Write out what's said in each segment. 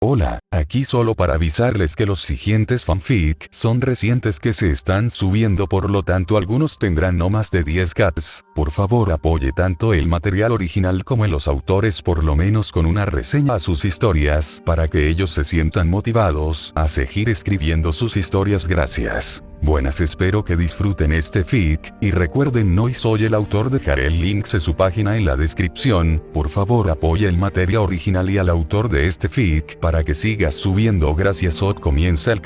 Hola, aquí solo para avisarles que los siguientes fanfic son recientes que se están subiendo, por lo tanto algunos tendrán no más de 10 cats. Por favor apoye tanto el material original como en los autores, por lo menos con una reseña a sus historias, para que ellos se sientan motivados a seguir escribiendo sus historias. Gracias. Buenas, espero que disfruten este fic, y recuerden, no soy el autor, dejaré el link de su página en la descripción. Por favor apoye el material original y al autor de este fic para que siga subiendo. Gracias. Comienza el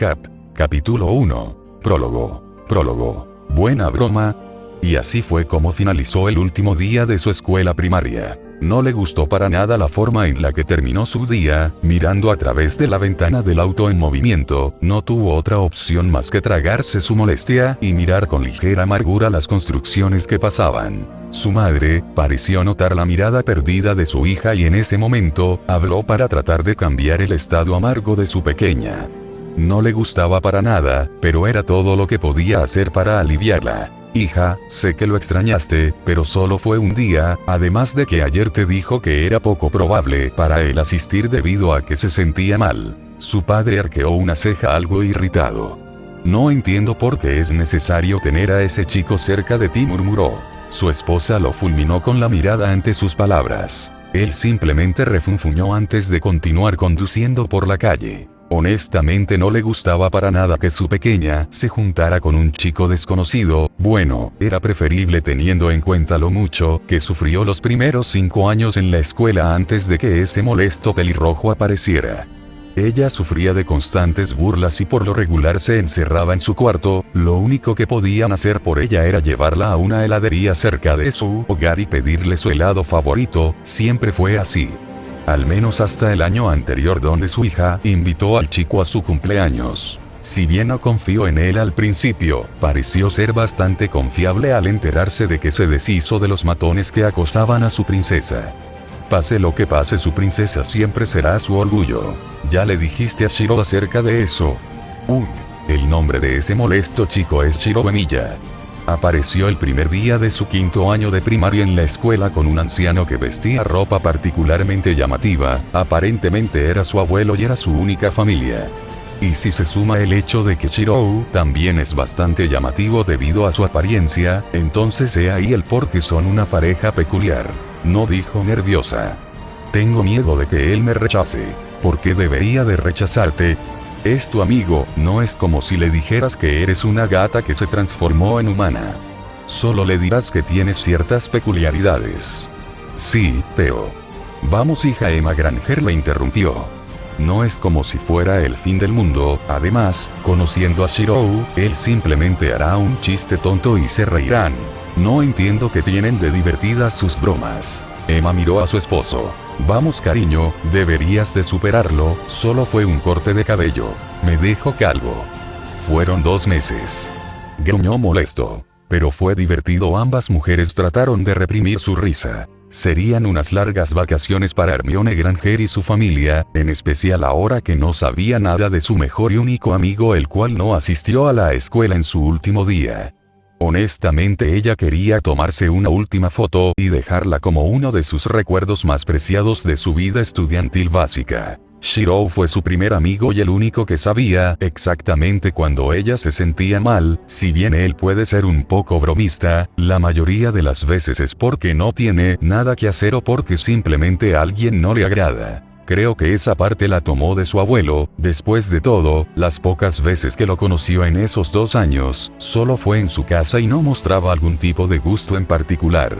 capítulo 1. Prólogo. Buena broma. Y así fue como finalizó el último día de su escuela primaria. No le gustó para nada la forma en la que terminó su día, mirando a través de la ventana del auto en movimiento. No tuvo otra opción más que tragarse su molestia y mirar con ligera amargura las construcciones que pasaban. Su madre pareció notar la mirada perdida de su hija y en ese momento habló para tratar de cambiar el estado amargo de su pequeña. No le gustaba para nada, pero era todo lo que podía hacer para aliviarla. Hija, sé que lo extrañaste, pero solo fue un día, además de que ayer te dijo que era poco probable para él asistir debido a que se sentía mal. Su padre arqueó una ceja algo irritado. No entiendo por qué es necesario tener a ese chico cerca de ti, murmuró. Su esposa lo fulminó con la mirada ante sus palabras. Él simplemente refunfuñó antes de continuar conduciendo por la calle. Honestamente no le gustaba para nada que su pequeña se juntara con un chico desconocido. Bueno, era preferible teniendo en cuenta lo mucho que sufrió los primeros 5 años en la escuela antes de que ese molesto pelirrojo apareciera. Ella sufría de constantes burlas y por lo regular se encerraba en su cuarto. Lo único que podían hacer por ella era llevarla a una heladería cerca de su hogar y pedirle su helado favorito. Siempre fue así. Al menos hasta el año anterior, donde su hija invitó al chico a su cumpleaños. Si bien no confió en él al principio, pareció ser bastante confiable al enterarse de que se deshizo de los matones que acosaban a su princesa. Pase lo que pase, su princesa siempre será su orgullo. ¿Ya le dijiste a Shiro acerca de eso? El nombre de ese molesto chico es Shiro Bemilla. Apareció el primer día de su 5º año de primaria en la escuela con un anciano que vestía ropa particularmente llamativa. Aparentemente era su abuelo y era su única familia. Y si se suma el hecho de que Shiro también es bastante llamativo debido a su apariencia, entonces he ahí el por qué son una pareja peculiar. No, dijo nerviosa. Tengo miedo de que él me rechace. ¿Por qué debería de rechazarte? Es tu amigo, no es como si le dijeras que eres una gata que se transformó en humana. Solo le dirás que tienes ciertas peculiaridades. Sí, pero... Vamos, hija. Emma Granger la interrumpió. No es como si fuera el fin del mundo. Además, conociendo a Shiro, él simplemente hará un chiste tonto y se reirán. No entiendo qué tienen de divertidas sus bromas. Emma miró a su esposo. Vamos, cariño, deberías de superarlo, solo fue un corte de cabello. Me dejó calvo. Fueron 2 meses. Gruñó molesto. Pero fue divertido. Ambas mujeres trataron de reprimir su risa. Serían unas largas vacaciones para Hermione Granger y su familia, en especial ahora que no sabía nada de su mejor y único amigo, el cual no asistió a la escuela en su último día. Honestamente ella quería tomarse una última foto y dejarla como uno de sus recuerdos más preciados de su vida estudiantil básica. Shiro fue su primer amigo y el único que sabía exactamente cuando ella se sentía mal. Si bien él puede ser un poco bromista, la mayoría de las veces es porque no tiene nada que hacer o porque simplemente a alguien no le agrada. Creo que esa parte la tomó de su abuelo. Después de todo, las pocas veces que lo conoció en esos 2 años, solo fue en su casa y no mostraba algún tipo de gusto en particular.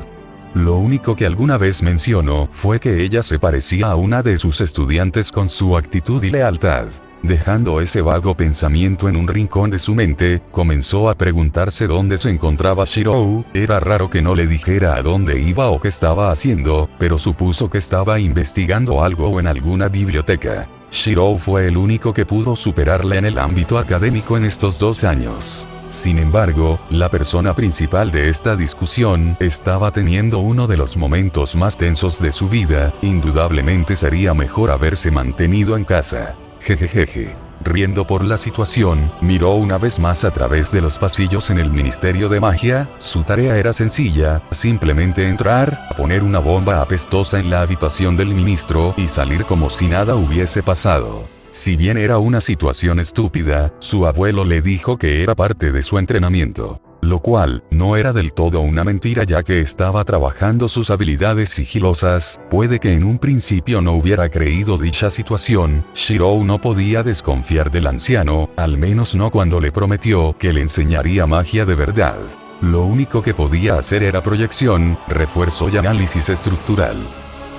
Lo único que alguna vez mencionó fue que ella se parecía a una de sus estudiantes con su actitud y lealtad. Dejando ese vago pensamiento en un rincón de su mente, comenzó a preguntarse dónde se encontraba Shiro. Era raro que no le dijera a dónde iba o qué estaba haciendo, pero supuso que estaba investigando algo o en alguna biblioteca. Shiro fue el único que pudo superarla en el ámbito académico en estos 2 años. Sin embargo, la persona principal de esta discusión estaba teniendo uno de los momentos más tensos de su vida. Indudablemente sería mejor haberse mantenido en casa. Jejejeje. Riendo por la situación, miró una vez más a través de los pasillos en el Ministerio de Magia. Su tarea era sencilla, simplemente entrar, poner una bomba apestosa en la habitación del ministro y salir como si nada hubiese pasado. Si bien era una situación estúpida, su abuelo le dijo que era parte de su entrenamiento. Lo cual, no era del todo una mentira ya que estaba trabajando sus habilidades sigilosas. Puede que en un principio no hubiera creído dicha situación, Shirou no podía desconfiar del anciano, al menos no cuando le prometió que le enseñaría magia de verdad. Lo único que podía hacer era proyección, refuerzo y análisis estructural.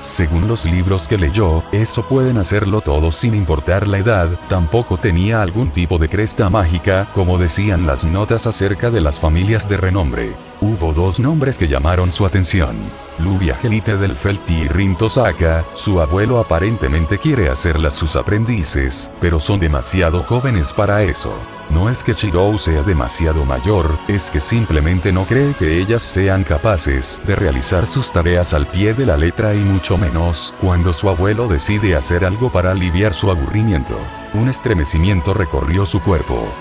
Según los libros que leyó, eso pueden hacerlo todos sin importar la edad. Tampoco tenía algún tipo de cresta mágica, como decían las notas acerca de las familias de renombre. Hubo dos nombres que llamaron su atención: Luvia Gelite del Felti y Rin Tosaka. Su abuelo aparentemente quiere hacerlas sus aprendices, pero son demasiado jóvenes para eso. No es que Shirou sea demasiado mayor, es que simplemente no cree que ellas sean capaces de realizar sus tareas al pie de la letra y mucho menos cuando su abuelo decide hacer algo para aliviar su aburrimiento. Un estremecimiento recorrió su cuerpo.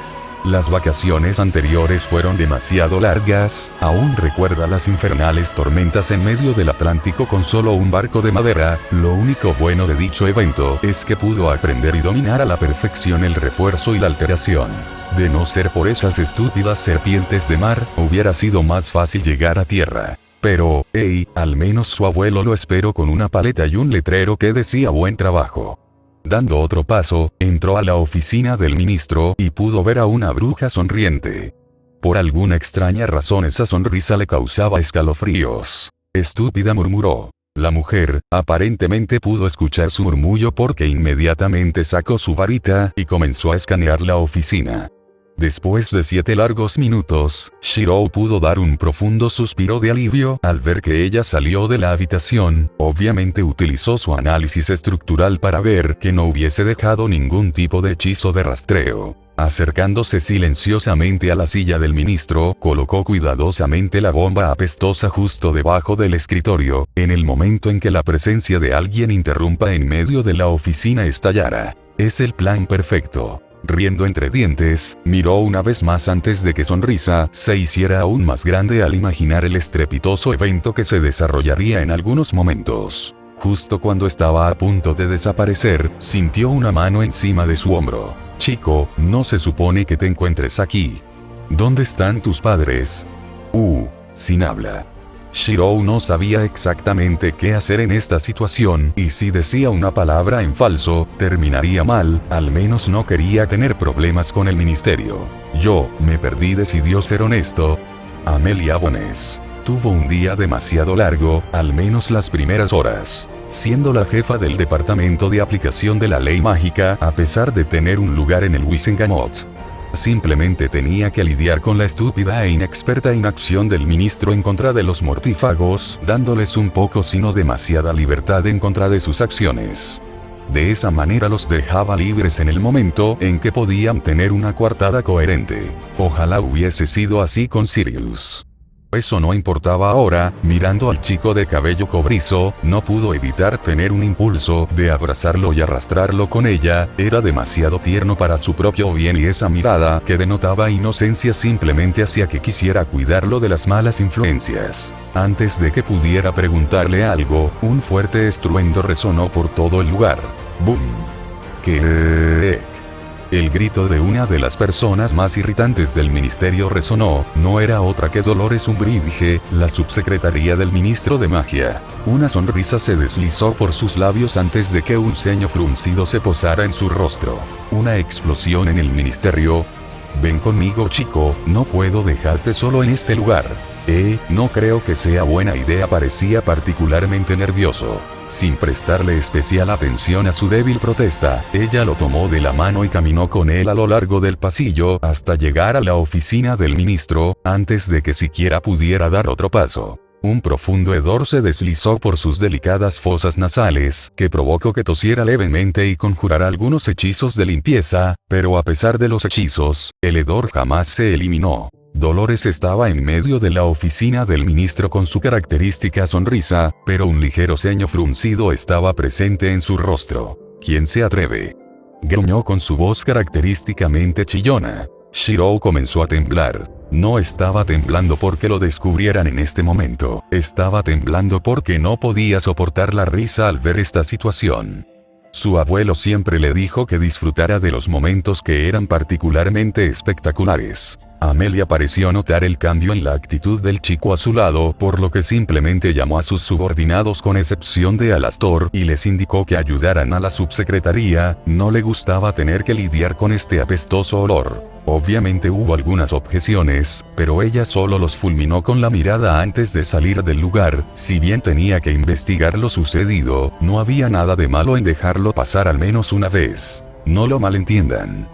Las vacaciones anteriores fueron demasiado largas. Aún recuerda las infernales tormentas en medio del Atlántico con solo un barco de madera. Lo único bueno de dicho evento es que pudo aprender y dominar a la perfección el refuerzo y la alteración. De no ser por esas estúpidas serpientes de mar, hubiera sido más fácil llegar a tierra. Pero, al menos su abuelo lo esperó con una paleta y un letrero que decía buen trabajo. Dando otro paso, entró a la oficina del ministro y pudo ver a una bruja sonriente. Por alguna extraña razón esa sonrisa le causaba escalofríos. Estúpida, murmuró. La mujer, aparentemente pudo escuchar su murmullo porque inmediatamente sacó su varita y comenzó a escanear la oficina. Después de 7 largos minutos, Shirou pudo dar un profundo suspiro de alivio al ver que ella salió de la habitación. Obviamente utilizó su análisis estructural para ver que no hubiese dejado ningún tipo de hechizo de rastreo. Acercándose silenciosamente a la silla del ministro, colocó cuidadosamente la bomba apestosa justo debajo del escritorio, en el momento en que la presencia de alguien interrumpa en medio de la oficina estallara. Es el plan perfecto. Riendo entre dientes, miró una vez más antes de que sonrisa se hiciera aún más grande al imaginar el estrepitoso evento que se desarrollaría en algunos momentos. Justo cuando estaba a punto de desaparecer, sintió una mano encima de su hombro. Chico, no se supone que te encuentres aquí. ¿Dónde están tus padres? Sin habla. Shirou no sabía exactamente qué hacer en esta situación, y si decía una palabra en falso, terminaría mal. Al menos no quería tener problemas con el ministerio. Yo me perdí, decidió ser honesto. Amelia Bones tuvo un día demasiado largo, al menos las primeras horas. Siendo la jefa del departamento de aplicación de la ley mágica, a pesar de tener un lugar en el Wisengamot, simplemente tenía que lidiar con la estúpida e inexperta inacción del ministro en contra de los mortífagos, dándoles un poco sino demasiada libertad en contra de sus acciones. De esa manera los dejaba libres en el momento en que podían tener una coartada coherente. Ojalá hubiese sido así con Sirius. Eso no importaba ahora. Mirando al chico de cabello cobrizo, no pudo evitar tener un impulso de abrazarlo y arrastrarlo con ella. Era demasiado tierno para su propio bien y esa mirada que denotaba inocencia simplemente hacía que quisiera cuidarlo de las malas influencias. Antes de que pudiera preguntarle algo, un fuerte estruendo resonó por todo el lugar. ¡Bum! ¿Qué? El grito de una de las personas más irritantes del ministerio resonó. No era otra que Dolores Umbridge, la subsecretaria del ministro de magia. Una sonrisa se deslizó por sus labios antes de que un ceño fruncido se posara en su rostro. Una explosión en el ministerio. Ven conmigo, chico, no puedo dejarte solo en este lugar. No creo que sea buena idea, parecía particularmente nervioso. Sin prestarle especial atención a su débil protesta, ella lo tomó de la mano y caminó con él a lo largo del pasillo hasta llegar a la oficina del ministro, antes de que siquiera pudiera dar otro paso. Un profundo hedor se deslizó por sus delicadas fosas nasales, que provocó que tosiera levemente y conjurara algunos hechizos de limpieza, pero a pesar de los hechizos, el hedor jamás se eliminó. Dolores estaba en medio de la oficina del ministro con su característica sonrisa, pero un ligero ceño fruncido estaba presente en su rostro. ¿Quién se atreve? gruñó con su voz característicamente chillona. Shirou comenzó a temblar. No estaba temblando porque lo descubrieran en este momento, estaba temblando porque no podía soportar la risa al ver esta situación. Su abuelo siempre le dijo que disfrutara de los momentos que eran particularmente espectaculares. Amelia pareció notar el cambio en la actitud del chico a su lado, por lo que simplemente llamó a sus subordinados con excepción de Alastor y les indicó que ayudaran a la subsecretaría. No le gustaba tener que lidiar con este apestoso olor. Obviamente hubo algunas objeciones, pero ella solo los fulminó con la mirada antes de salir del lugar. Si bien tenía que investigar lo sucedido, no había nada de malo en dejarlo pasar al menos una vez. No lo malentiendan.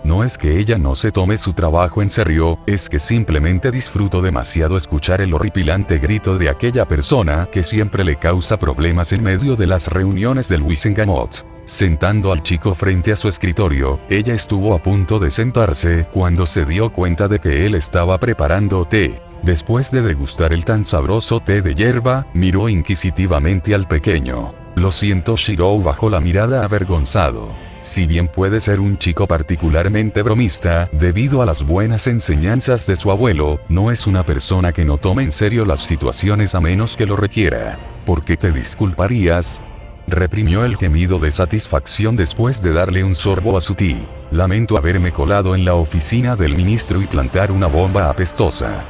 No es que ella no se tome su trabajo en serio, es que simplemente disfruto demasiado escuchar el horripilante grito de aquella persona que siempre le causa problemas en medio de las reuniones del Wizardgamot. Sentando al chico frente a su escritorio, ella estuvo a punto de sentarse cuando se dio cuenta de que él estaba preparando té. Después de degustar el tan sabroso té de hierba, miró inquisitivamente al pequeño. Lo siento, Shirou bajó la mirada avergonzado. Si bien puede ser un chico particularmente bromista, debido a las buenas enseñanzas de su abuelo, no es una persona que no tome en serio las situaciones a menos que lo requiera. ¿Por qué te disculparías? Reprimió el gemido de satisfacción después de darle un sorbo a su té. Lamento haberme colado en la oficina del ministro y plantar una bomba apestosa.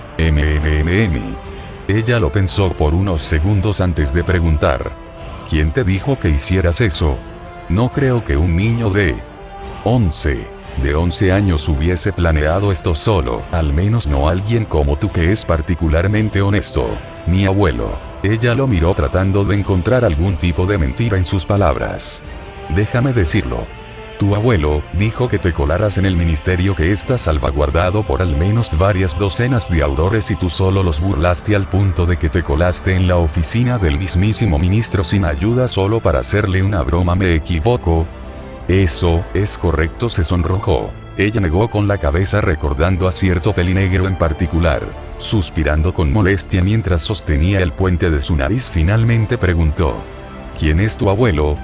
Ella lo pensó por unos segundos antes de preguntar. ¿Quién te dijo que hicieras eso? No creo que un niño de 11 años hubiese planeado esto solo, al menos no alguien como tú que es particularmente honesto. Mi abuelo. Ella lo miró tratando de encontrar algún tipo de mentira en sus palabras. Déjame decirlo. Tu abuelo dijo que te colaras en el ministerio que está salvaguardado por al menos varias docenas de aurores y tú solo los burlaste al punto de que te colaste en la oficina del mismísimo ministro sin ayuda solo para hacerle una broma. ¿Me equivoco? Eso es correcto, se sonrojó. Ella negó con la cabeza recordando a cierto pelinegro en particular. Suspirando con molestia mientras sostenía el puente de su nariz, finalmente preguntó. ¿Quién es tu abuelo?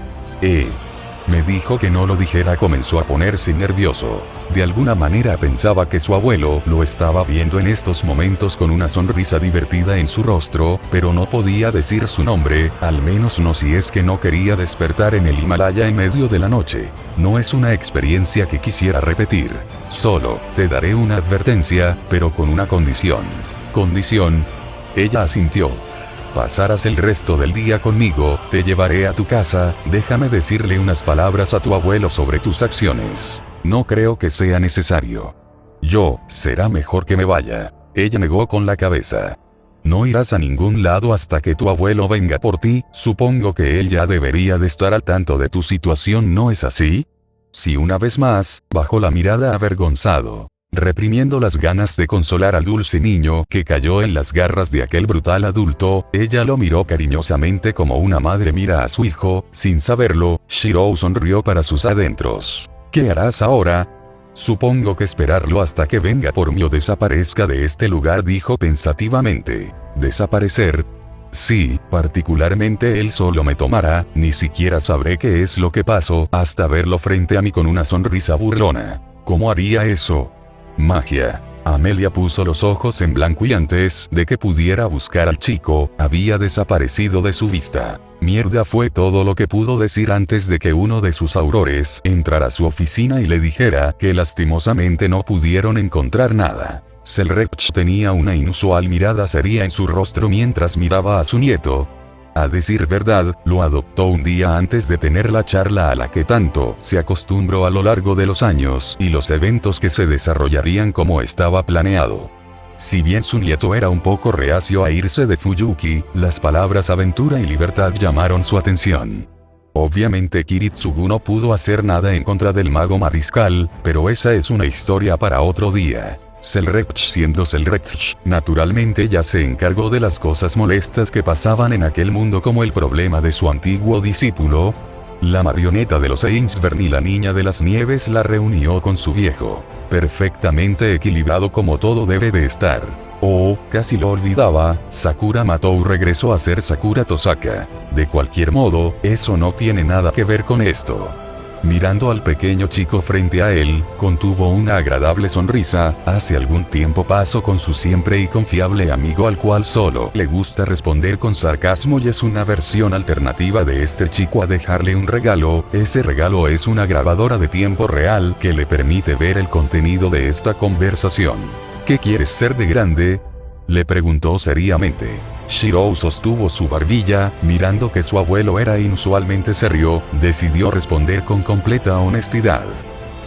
Me dijo que no lo dijera. Comenzó a ponerse nervioso. De alguna manera pensaba que su abuelo lo estaba viendo en estos momentos con una sonrisa divertida en su rostro, pero no podía decir su nombre, al menos no si es que no quería despertar en el Himalaya en medio de la noche. No es una experiencia que quisiera repetir. Solo, te daré una advertencia, pero con una condición. ¿Condición? Ella asintió. Pasarás el resto del día conmigo, te llevaré a tu casa, déjame decirle unas palabras a tu abuelo sobre tus acciones. No creo que sea necesario. Será mejor que me vaya. Ella negó con la cabeza. No irás a ningún lado hasta que tu abuelo venga por ti, supongo que él ya debería de estar al tanto de tu situación, ¿no es así? Sí, una vez más, bajó la mirada avergonzado. Reprimiendo las ganas de consolar al dulce niño que cayó en las garras de aquel brutal adulto, ella lo miró cariñosamente como una madre mira a su hijo. Sin saberlo, Shirou sonrió para sus adentros. ¿Qué harás ahora? Supongo que esperarlo hasta que venga por mí o desaparezca de este lugar, dijo pensativamente. ¿Desaparecer? Sí, particularmente él solo me tomará, ni siquiera sabré qué es lo que pasó hasta verlo frente a mí con una sonrisa burlona. ¿Cómo haría eso? Magia. Amelia puso los ojos en blanco y antes de que pudiera buscar al chico, había desaparecido de su vista. Mierda, fue todo lo que pudo decir antes de que uno de sus aurores entrara a su oficina y le dijera que lastimosamente no pudieron encontrar nada. Selrech tenía una inusual mirada seria en su rostro mientras miraba a su nieto. A decir verdad, lo adoptó un día antes de tener la charla a la que tanto se acostumbró a lo largo de los años y los eventos que se desarrollarían como estaba planeado. Si bien su nieto era un poco reacio a irse de Fuyuki, las palabras aventura y libertad llamaron su atención. Obviamente Kiritsugu no pudo hacer nada en contra del mago mariscal, pero esa es una historia para otro día. Selrech, siendo Selrech, naturalmente ya se encargó de las cosas molestas que pasaban en aquel mundo, como el problema de su antiguo discípulo. La marioneta de los Ainsburn y la niña de las nieves la reunió con su viejo. Perfectamente equilibrado como todo debe de estar. Oh, casi lo olvidaba, Sakura Matou regresó a ser Sakura Tosaka. De cualquier modo, eso no tiene nada que ver con esto. mirando al pequeño chico frente a él, contuvo una agradable sonrisa. Hace algún tiempo pasó con su siempre y confiable amigo al cual solo le gusta responder con sarcasmo y es una versión alternativa de este chico a dejarle un regalo. Ese regalo es una grabadora de tiempo real que le permite ver el contenido de esta conversación. ¿Qué quieres ser de grande?, le preguntó seriamente. Shirou sostuvo su barbilla, mirando que su abuelo era inusualmente serio, decidió responder con completa honestidad.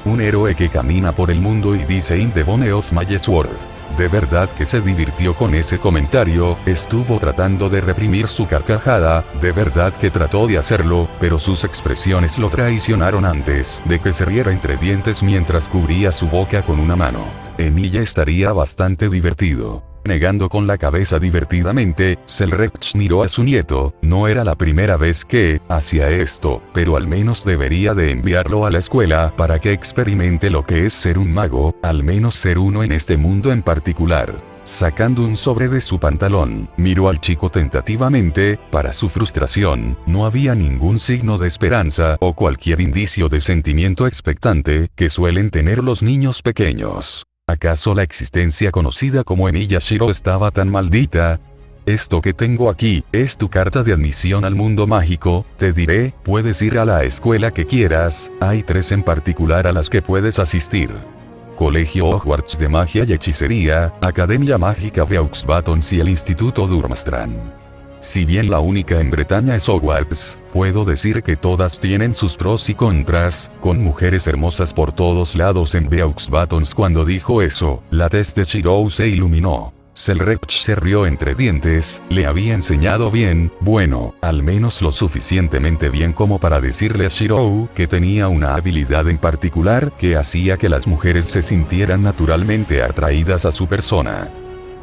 Un héroe que camina por el mundo y dice "In the bone of my sword". De verdad que se divirtió con ese comentario, estuvo tratando de reprimir su carcajada, de verdad que trató de hacerlo, pero sus expresiones lo traicionaron antes de que se riera entre dientes mientras cubría su boca con una mano. Emilia estaría bastante divertido. Negando con la cabeza divertidamente, Selrech miró a su nieto. No era la primera vez que hacía esto, pero al menos debería de enviarlo a la escuela para que experimente lo que es ser un mago, al menos ser uno en este mundo en particular. Sacando un sobre de su pantalón, miró al chico tentativamente. Para su frustración, no había ningún signo de esperanza o cualquier indicio de sentimiento expectante que suelen tener los niños pequeños. ¿Acaso la existencia conocida como Emilia Shirou estaba tan maldita? Esto que tengo aquí, es tu carta de admisión al mundo mágico. Te diré, puedes ir a la escuela que quieras, hay 3 en particular a las que puedes asistir. Colegio Hogwarts de Magia y Hechicería, Academia Mágica Beaux Batons y el Instituto Durmstrang. Si bien la única en Bretaña es Hogwarts, puedo decir que todas tienen sus pros y contras, con mujeres hermosas por todos lados en Beaux Batons. Cuando dijo eso, la tez de Shirou se iluminó. Selrech se rió entre dientes, le había enseñado bien, bueno, al menos lo suficientemente bien como para decirle a Shirou que tenía una habilidad en particular que hacía que las mujeres se sintieran naturalmente atraídas a su persona.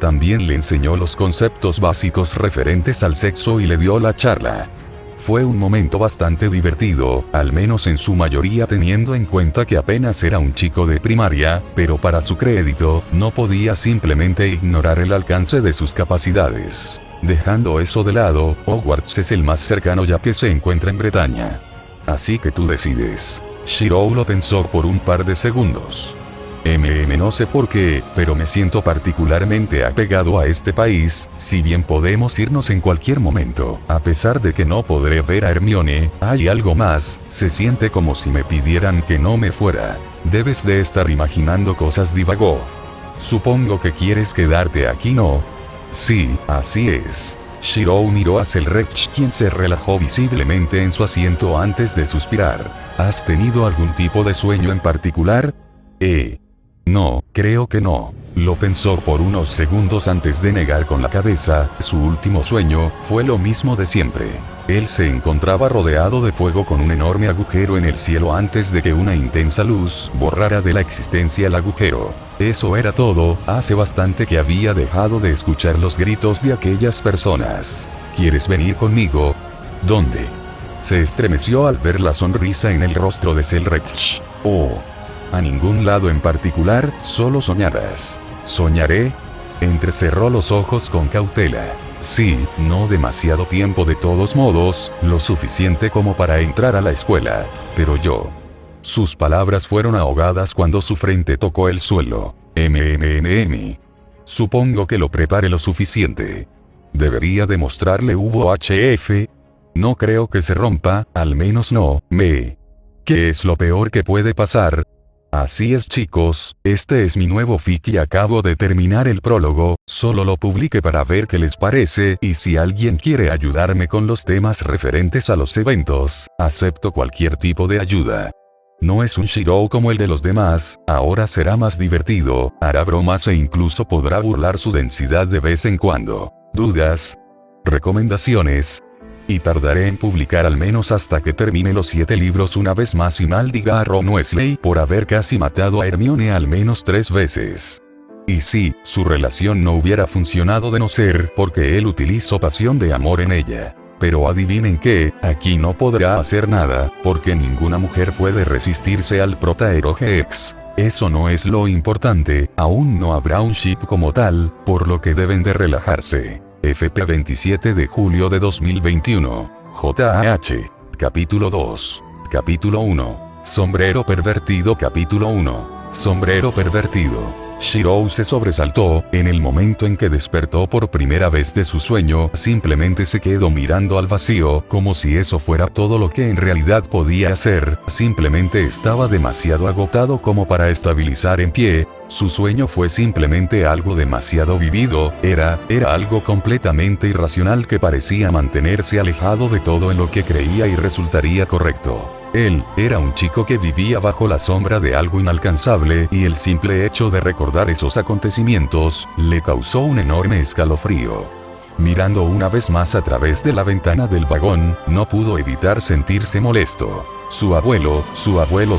También le enseñó los conceptos básicos referentes al sexo y le dio la charla. Fue un momento bastante divertido, al menos en su mayoría teniendo en cuenta que apenas era un chico de primaria, pero para su crédito, no podía simplemente ignorar el alcance de sus capacidades. Dejando eso de lado, Hogwarts es el más cercano ya que se encuentra en Bretaña. Así que tú decides. Shirou lo pensó por un par de segundos. No sé por qué, pero me siento particularmente apegado a este país, si bien podemos irnos en cualquier momento. A pesar de que no podré ver a Hermione, hay algo más, se siente como si me pidieran que no me fuera. Debes de estar imaginando cosas, divagó. Supongo que quieres quedarte aquí, ¿no? Sí, así es. Shirou miró a Selrech, quien se relajó visiblemente en su asiento antes de suspirar. ¿Has tenido algún tipo de sueño en particular? No, creo que no. Lo pensó por unos segundos antes de negar con la cabeza. Su último sueño fue lo mismo de siempre. Él se encontraba rodeado de fuego con un enorme agujero en el cielo antes de que una intensa luz borrara de la existencia el agujero. Eso era todo. Hace bastante que había dejado de escuchar los gritos de aquellas personas. ¿Quieres venir conmigo? ¿Dónde? Se estremeció al ver la sonrisa en el rostro de Selrech. Oh. A ningún lado en particular, solo soñarás. ¿Soñaré? Entrecerró los ojos con cautela. Sí, no demasiado tiempo de todos modos, lo suficiente como para entrar a la escuela. Pero yo. Sus palabras fueron ahogadas cuando su frente tocó el suelo. Supongo que lo prepare lo suficiente. Debería demostrarle VHF. No creo que se rompa, al menos no, ¿Qué es lo peor que puede pasar? Así es, chicos, este es mi nuevo fic y acabo de terminar el prólogo, solo lo publiqué para ver qué les parece y si alguien quiere ayudarme con los temas referentes a los eventos, acepto cualquier tipo de ayuda. No es un Shirou como el de los demás, ahora será más divertido, hará bromas e incluso podrá burlar su densidad de vez en cuando. ¿Dudas? ¿Recomendaciones? Y tardaré en publicar al menos hasta que termine los 7 libros una vez más y maldiga a Ron Weasley por haber casi matado a Hermione al menos 3 veces. Y sí, su relación no hubiera funcionado de no ser porque él utilizó pasión de amor en ella. Pero adivinen qué, aquí no podrá hacer nada, porque ninguna mujer puede resistirse al Protaerogex. Eso no es lo importante, aún no habrá un ship como tal, por lo que deben de relajarse. FP 27 de julio de 2021. JAH. Capítulo 2. Capítulo 1. Sombrero pervertido capítulo 1. Sombrero pervertido. Shirou se sobresaltó, en el momento en que despertó por primera vez de su sueño, simplemente se quedó mirando al vacío, como si eso fuera todo lo que en realidad podía hacer, simplemente estaba demasiado agotado como para estabilizar en pie. Su sueño fue simplemente algo demasiado vivido, era algo completamente irracional que parecía mantenerse alejado de todo en lo que creía y resultaría correcto. Él, era un chico que vivía bajo la sombra de algo inalcanzable, y el simple hecho de recordar esos acontecimientos, le causó un enorme escalofrío. Mirando una vez más a través de la ventana del vagón, no pudo evitar sentirse molesto. Su abuelo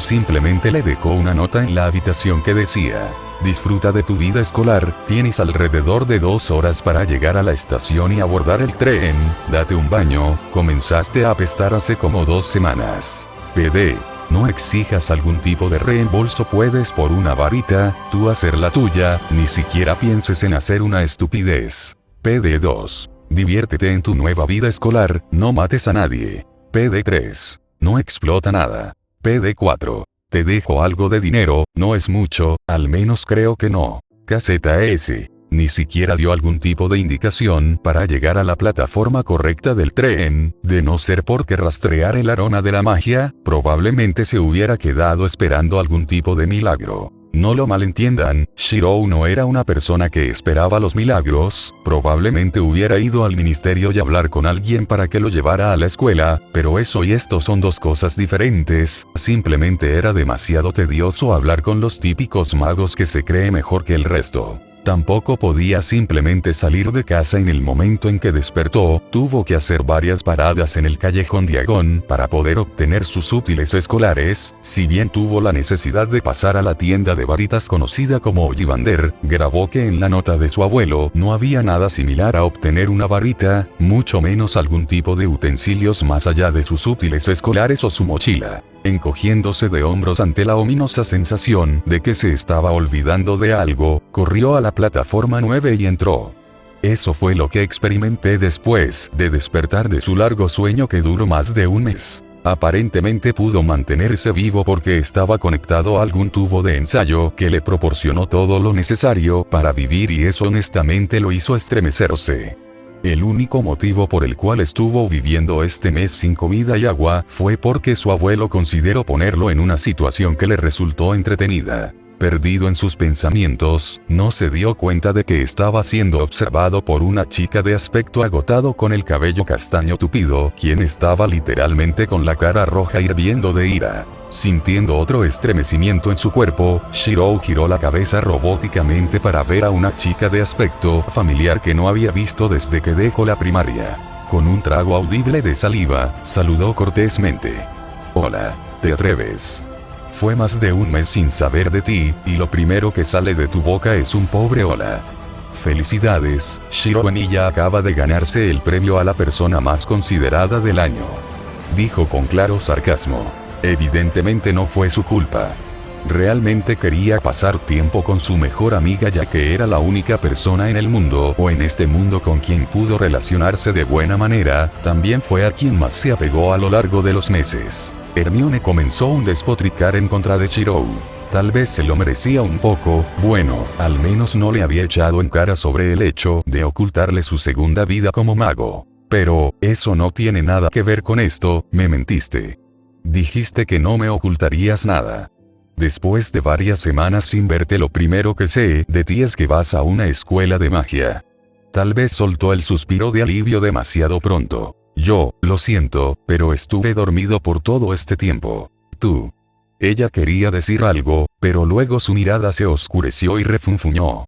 simplemente le dejó una nota en la habitación que decía: disfruta de tu vida escolar, tienes alrededor de 2 horas para llegar a la estación y abordar el tren, date un baño, comenzaste a apestar hace como 2 semanas. PD. No exijas algún tipo de reembolso, puedes por una varita, tú hacer la tuya, ni siquiera pienses en hacer una estupidez. PD2. Diviértete en tu nueva vida escolar, no mates a nadie. PD3. No explota nada. PD4. Te dejo algo de dinero, no es mucho, al menos creo que no. KZS. Ni siquiera dio algún tipo de indicación para llegar a la plataforma correcta del tren, de no ser porque rastrear el aroma de la magia, probablemente se hubiera quedado esperando algún tipo de milagro. No lo malentiendan, Shirou no era una persona que esperaba los milagros, probablemente hubiera ido al ministerio y hablar con alguien para que lo llevara a la escuela, pero eso y esto son 2 cosas diferentes, simplemente era demasiado tedioso hablar con los típicos magos que se cree mejor que el resto. Tampoco podía simplemente salir de casa en el momento en que despertó, tuvo que hacer varias paradas en el callejón Diagón para poder obtener sus útiles escolares. Si bien tuvo la necesidad de pasar a la tienda de varitas conocida como Ollivander, grabó que en la nota de su abuelo no había nada similar a obtener una varita, mucho menos algún tipo de utensilios más allá de sus útiles escolares o su mochila. Encogiéndose de hombros ante la ominosa sensación de que se estaba olvidando de algo, corrió a la plataforma 9 y entró. Eso fue lo que experimenté después de despertar de su largo sueño que duró más de 1 mes. Aparentemente pudo mantenerse vivo porque estaba conectado a algún tubo de ensayo que le proporcionó todo lo necesario para vivir, y eso honestamente lo hizo estremecerse. El único motivo por el cual estuvo viviendo este mes sin comida y agua fue porque su abuelo consideró ponerlo en una situación que le resultó entretenida. Perdido en sus pensamientos, no se dio cuenta de que estaba siendo observado por una chica de aspecto agotado con el cabello castaño tupido, quien estaba literalmente con la cara roja hirviendo de ira. Sintiendo otro estremecimiento en su cuerpo, Shirou giró la cabeza robóticamente para ver a una chica de aspecto familiar que no había visto desde que dejó la primaria. Con un trago audible de saliva, saludó cortésmente. Hola, ¿te atreves? Fue más de 1 mes sin saber de ti, y lo primero que sale de tu boca es un pobre hola. Felicidades, Shirou Emiya acaba de ganarse el premio a la persona más considerada del año. Dijo con claro sarcasmo. Evidentemente no fue su culpa. Realmente quería pasar tiempo con su mejor amiga, ya que era la única persona en el mundo o en este mundo con quien pudo relacionarse de buena manera. También fue a quien más se apegó a lo largo de los meses. Hermione comenzó un despotricar en contra de Shirou. Tal vez se lo merecía un poco, bueno, al menos no le había echado en cara sobre el hecho de ocultarle su segunda vida como mago. Pero, eso no tiene nada que ver con esto, me mentiste. Dijiste que no me ocultarías nada. Después de varias semanas sin verte, lo primero que sé de ti es que vas a una escuela de magia. Tal vez soltó el suspiro de alivio demasiado pronto. Yo, lo siento, pero estuve dormido por todo este tiempo. Tú. Ella quería decir algo, pero luego su mirada se oscureció y refunfuñó.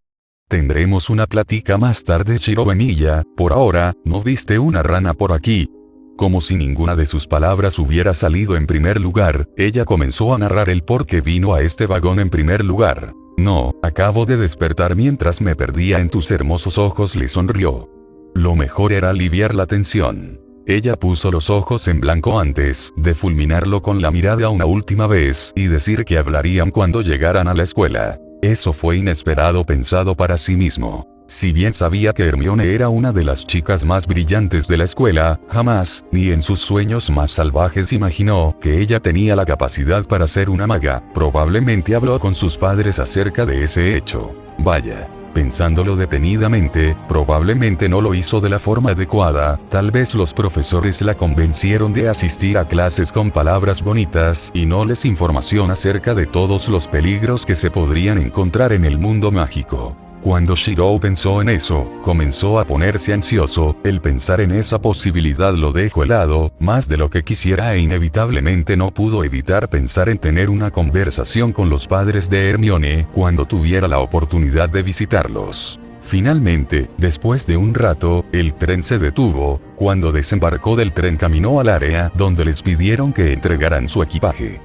Tendremos una plática más tarde, Shirou Emiya, por ahora, ¿no viste una rana por aquí? Como si ninguna de sus palabras hubiera salido en primer lugar, ella comenzó a narrar el por qué vino a este vagón en primer lugar. No, acabo de despertar mientras me perdía en tus hermosos ojos, le sonrió. Lo mejor era aliviar la tensión. Ella puso los ojos en blanco antes de fulminarlo con la mirada una última vez y decir que hablarían cuando llegaran a la escuela. Eso fue inesperado, pensado para sí mismo. Si bien sabía que Hermione era una de las chicas más brillantes de la escuela, jamás, ni en sus sueños más salvajes imaginó que ella tenía la capacidad para ser una maga. Probablemente habló con sus padres acerca de ese hecho. Vaya. Pensándolo detenidamente, probablemente no lo hizo de la forma adecuada, tal vez los profesores la convencieron de asistir a clases con palabras bonitas y no les información acerca de todos los peligros que se podrían encontrar en el mundo mágico. Cuando Shiro pensó en eso, comenzó a ponerse ansioso. El pensar en esa posibilidad lo dejó helado, más de lo que quisiera, e inevitablemente no pudo evitar pensar en tener una conversación con los padres de Hermione cuando tuviera la oportunidad de visitarlos. Finalmente, después de un rato, el tren se detuvo. Cuando desembarcó del tren caminó al área donde les pidieron que entregaran su equipaje.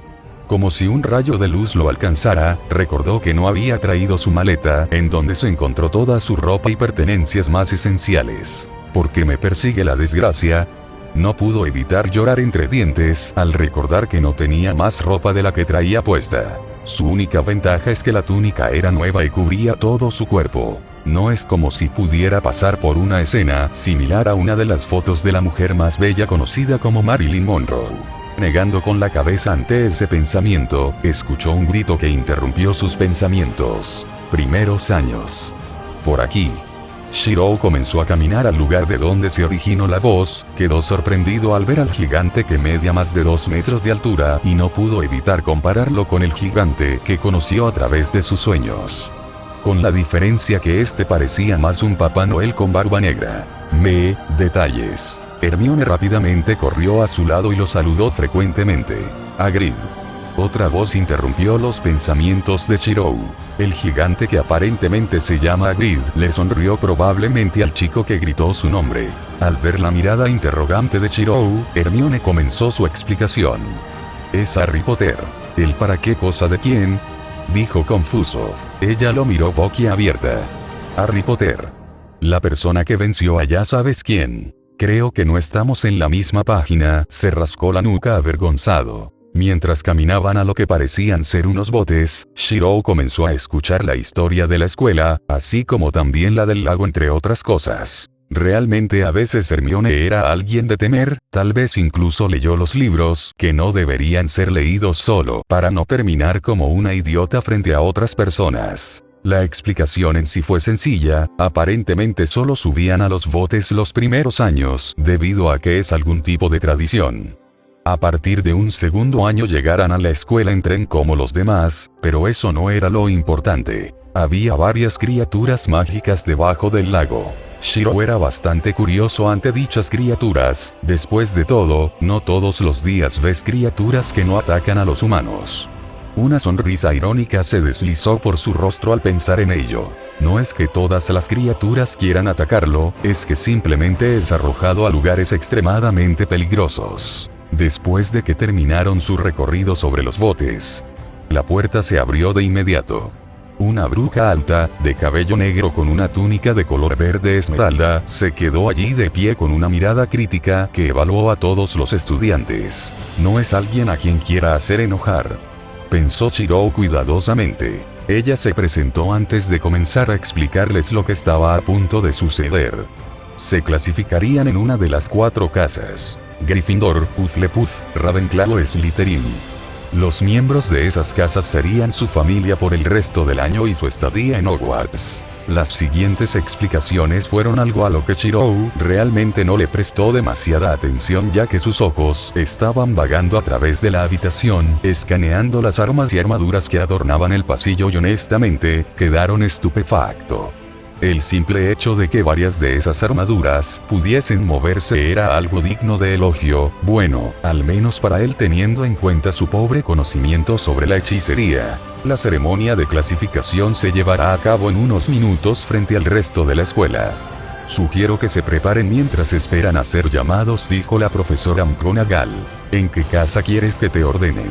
Como si un rayo de luz lo alcanzara, recordó que no había traído su maleta, en donde se encontró toda su ropa y pertenencias más esenciales. ¿Por qué me persigue la desgracia? No pudo evitar llorar entre dientes al recordar que no tenía más ropa de la que traía puesta. Su única ventaja es que la túnica era nueva y cubría todo su cuerpo. No es como si pudiera pasar por una escena similar a una de las fotos de la mujer más bella conocida como Marilyn Monroe. Negando con la cabeza ante ese pensamiento, escuchó un grito que interrumpió sus pensamientos. Primeros años. Por aquí. Shiro comenzó a caminar al lugar de donde se originó la voz, quedó sorprendido al ver al gigante que medía más de 2 metros de altura y no pudo evitar compararlo con el gigante que conoció a través de sus sueños. Con la diferencia que este parecía más un Papá Noel con barba negra. Detalles. Hermione rápidamente corrió a su lado y lo saludó frecuentemente. Hagrid. Otra voz interrumpió los pensamientos de Shiro. El gigante, que aparentemente se llama Hagrid, le sonrió probablemente al chico que gritó su nombre. Al ver la mirada interrogante de Shiro, Hermione comenzó su explicación. Es Harry Potter. ¿El para qué cosa de quién? Dijo confuso. Ella lo miró boquiabierta. Harry Potter. La persona que venció a ya sabes quién. Creo que no estamos en la misma página, se rascó la nuca avergonzado. Mientras caminaban a lo que parecían ser unos botes, Shiro comenzó a escuchar la historia de la escuela, así como también la del lago, entre otras cosas. Realmente a veces Hermione era alguien de temer, tal vez incluso leyó los libros que no deberían ser leídos solo para no terminar como una idiota frente a otras personas. La explicación en sí fue sencilla, aparentemente solo subían a los botes los primeros años, debido a que es algún tipo de tradición. A partir de un segundo año llegaran a la escuela en tren como los demás, pero eso no era lo importante. Había varias criaturas mágicas debajo del lago. Shiro era bastante curioso ante dichas criaturas. Después de todo, no todos los días ves criaturas que no atacan a los humanos. Una sonrisa irónica se deslizó por su rostro al pensar en ello. No es que todas las criaturas quieran atacarlo, es que simplemente es arrojado a lugares extremadamente peligrosos. Después de que terminaron su recorrido sobre los botes, la puerta se abrió de inmediato. Una bruja alta, de cabello negro con una túnica de color verde esmeralda, se quedó allí de pie con una mirada crítica que evaluó a todos los estudiantes. No es alguien a quien quiera hacer enojar, pensó Shiro cuidadosamente. Ella se presentó antes de comenzar a explicarles lo que estaba a punto de suceder. Se clasificarían en una de las 4 casas: Gryffindor, Hufflepuff, Ravenclaw o Slytherin. Los miembros de esas casas serían su familia por el resto del año y su estadía en Hogwarts. Las siguientes explicaciones fueron algo a lo que Shiro realmente no le prestó demasiada atención, ya que sus ojos estaban vagando a través de la habitación, escaneando las armas y armaduras que adornaban el pasillo, y honestamente, quedaron estupefacto. El simple hecho de que varias de esas armaduras pudiesen moverse era algo digno de elogio, bueno, al menos para él, teniendo en cuenta su pobre conocimiento sobre la hechicería. La ceremonia de clasificación se llevará a cabo en unos minutos frente al resto de la escuela. Sugiero que se preparen mientras esperan a ser llamados, dijo la profesora McGonagall. ¿En qué casa quieres que te ordenen?,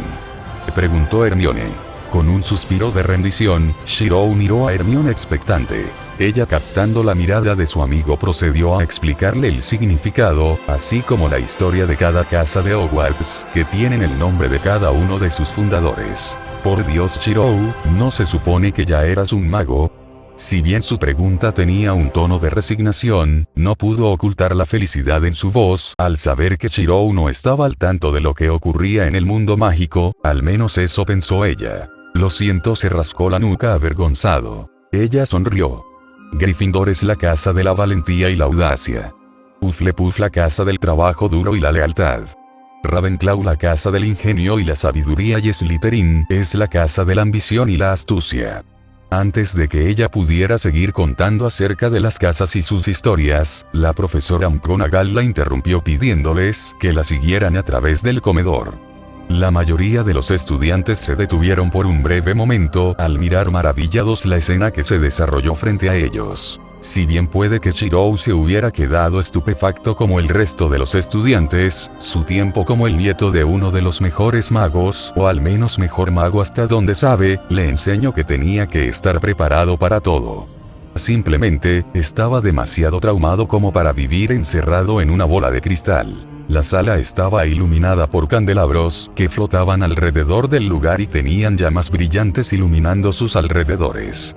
preguntó Hermione. Con un suspiro de rendición, Shiro miró a Hermione expectante. Ella, captando la mirada de su amigo, procedió a explicarle el significado, así como la historia de cada casa de Hogwarts, que tienen el nombre de cada uno de sus fundadores. Por Dios, Shiro, ¿no se supone que ya eras un mago? Si bien su pregunta tenía un tono de resignación, no pudo ocultar la felicidad en su voz al saber que Shirou no estaba al tanto de lo que ocurría en el mundo mágico, al menos eso pensó ella. Lo siento, se rascó la nuca avergonzado. Ella sonrió. Gryffindor es la casa de la valentía y la audacia. Hufflepuff la casa del trabajo duro y la lealtad. Ravenclaw la casa del ingenio y la sabiduría y Slytherin es la casa de la ambición y la astucia. Antes de que ella pudiera seguir contando acerca de las casas y sus historias, la profesora McGonagall la interrumpió pidiéndoles que la siguieran a través del comedor. La mayoría de los estudiantes se detuvieron por un breve momento al mirar maravillados la escena que se desarrolló frente a ellos. Si bien puede que Shirou se hubiera quedado estupefacto como el resto de los estudiantes, su tiempo como el nieto de uno de los mejores magos, o al menos mejor mago hasta donde sabe, le enseñó que tenía que estar preparado para todo. Simplemente, estaba demasiado traumado como para vivir encerrado en una bola de cristal. La sala estaba iluminada por candelabros que flotaban alrededor del lugar y tenían llamas brillantes iluminando sus alrededores.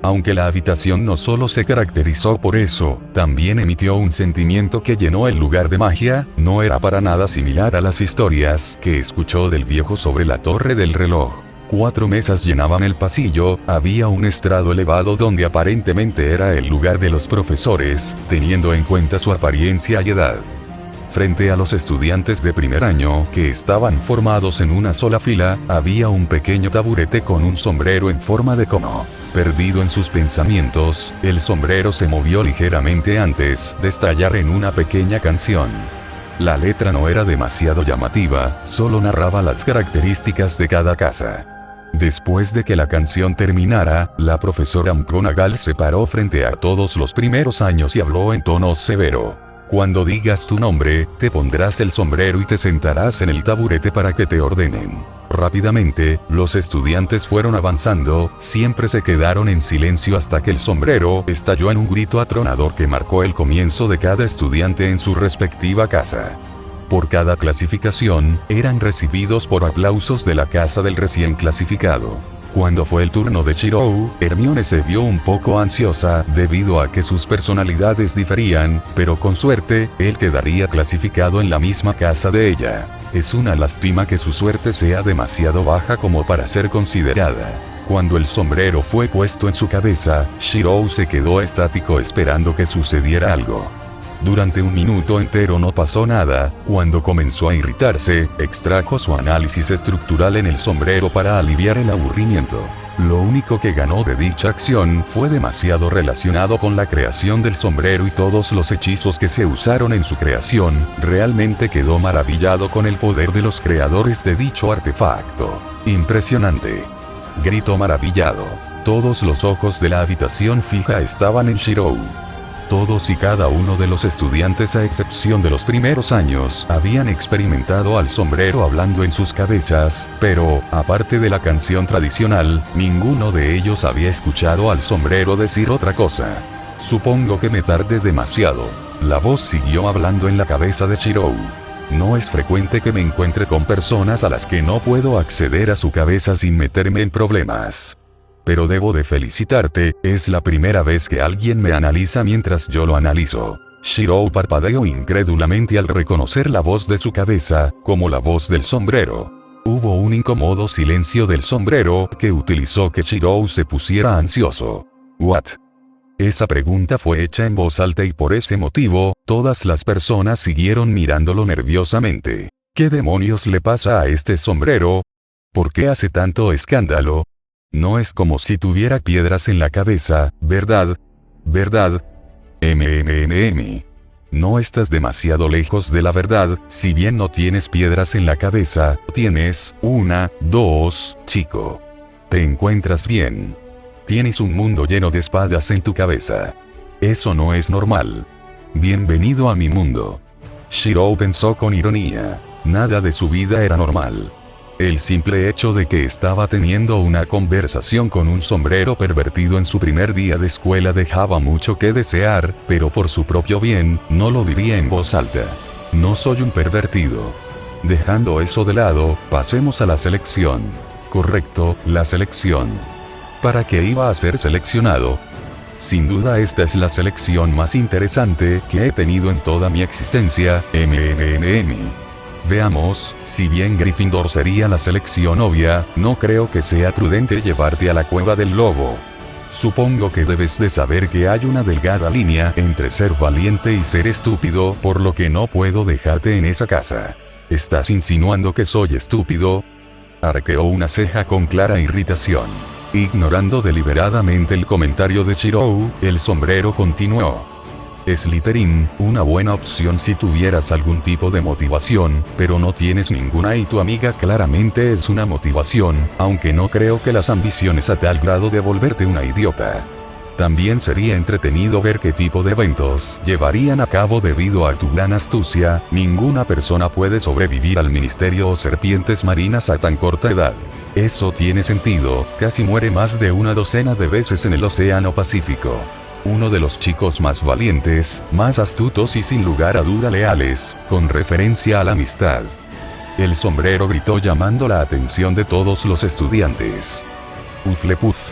Aunque la habitación no solo se caracterizó por eso, también emitió un sentimiento que llenó el lugar de magia, no era para nada similar a las historias que escuchó del viejo sobre la torre del reloj. 4 mesas llenaban el pasillo, había un estrado elevado donde aparentemente era el lugar de los profesores, teniendo en cuenta su apariencia y edad. Frente a los estudiantes de primer año, que estaban formados en una sola fila, había un pequeño taburete con un sombrero en forma de cono. Perdido en sus pensamientos, el sombrero se movió ligeramente antes de estallar en una pequeña canción. La letra no era demasiado llamativa, solo narraba las características de cada casa. Después de que la canción terminara, la profesora McGonagall se paró frente a todos los primeros años y habló en tono severo. Cuando digas tu nombre, te pondrás el sombrero y te sentarás en el taburete para que te ordenen. Rápidamente, los estudiantes fueron avanzando, siempre se quedaron en silencio hasta que el sombrero estalló en un grito atronador que marcó el comienzo de cada estudiante en su respectiva casa. Por cada clasificación, eran recibidos por aplausos de la casa del recién clasificado. Cuando fue el turno de Shirou, Hermione se vio un poco ansiosa debido a que sus personalidades diferían, pero con suerte, él quedaría clasificado en la misma casa de ella. Es una lástima que su suerte sea demasiado baja como para ser considerada. Cuando el sombrero fue puesto en su cabeza, Shirou se quedó estático esperando que sucediera algo. Durante un minuto entero no pasó nada. Cuando comenzó a irritarse, extrajo su análisis estructural en el sombrero para aliviar el aburrimiento. Lo único que ganó de dicha acción fue demasiado relacionado con la creación del sombrero y todos los hechizos que se usaron en su creación. Realmente quedó maravillado con el poder de los creadores de dicho artefacto. Impresionante. Gritó maravillado. Todos los ojos de la habitación fija estaban en Shirou. Todos y cada uno de los estudiantes, a excepción de los primeros años, habían experimentado al sombrero hablando en sus cabezas, pero, aparte de la canción tradicional, ninguno de ellos había escuchado al sombrero decir otra cosa. Supongo que me tardé demasiado. La voz siguió hablando en la cabeza de Shirou. No es frecuente que me encuentre con personas a las que no puedo acceder a su cabeza sin meterme en problemas. Pero debo de felicitarte, es la primera vez que alguien me analiza mientras yo lo analizo. Shirou parpadeó incrédulamente al reconocer la voz de su cabeza, como la voz del sombrero. Hubo un incómodo silencio del sombrero, que utilizó que Shirou se pusiera ansioso. ¿What? Esa pregunta fue hecha en voz alta y por ese motivo, todas las personas siguieron mirándolo nerviosamente. ¿Qué demonios le pasa a este sombrero? ¿Por qué hace tanto escándalo? No es como si tuviera piedras en la cabeza, ¿verdad? ¿Verdad? No estás demasiado lejos de la verdad, si bien no tienes piedras en la cabeza, tienes, 1, 2, chico. Te encuentras bien. Tienes un mundo lleno de espadas en tu cabeza. Eso no es normal. Bienvenido a mi mundo. Shirou pensó con ironía. Nada de su vida era normal. El simple hecho de que estaba teniendo una conversación con un sombrero pervertido en su primer día de escuela dejaba mucho que desear, pero por su propio bien, no lo diría en voz alta. No soy un pervertido. Dejando eso de lado, pasemos a la selección. Correcto, la selección. ¿Para qué iba a ser seleccionado? Sin duda esta es la selección más interesante que he tenido en toda mi existencia, Veamos, si bien Gryffindor sería la selección obvia, no creo que sea prudente llevarte a la cueva del lobo. Supongo que debes de saber que hay una delgada línea entre ser valiente y ser estúpido, por lo que no puedo dejarte en esa casa. ¿Estás insinuando que soy estúpido? Arqueó una ceja con clara irritación. Ignorando deliberadamente el comentario de Chirou, el sombrero continuó. Slytherin, una buena opción si tuvieras algún tipo de motivación, pero no tienes ninguna y tu amiga claramente es una motivación, aunque no creo que las ambiciones a tal grado de volverte una idiota. También sería entretenido ver qué tipo de eventos llevarían a cabo debido a tu gran astucia. Ninguna persona puede sobrevivir al ministerio o serpientes marinas a tan corta edad. Eso tiene sentido, casi muere más de una docena de veces en el Océano Pacífico. Uno de los chicos más valientes, más astutos y sin lugar a duda leales, con referencia a la amistad. El sombrero gritó llamando la atención de todos los estudiantes. Hufflepuff.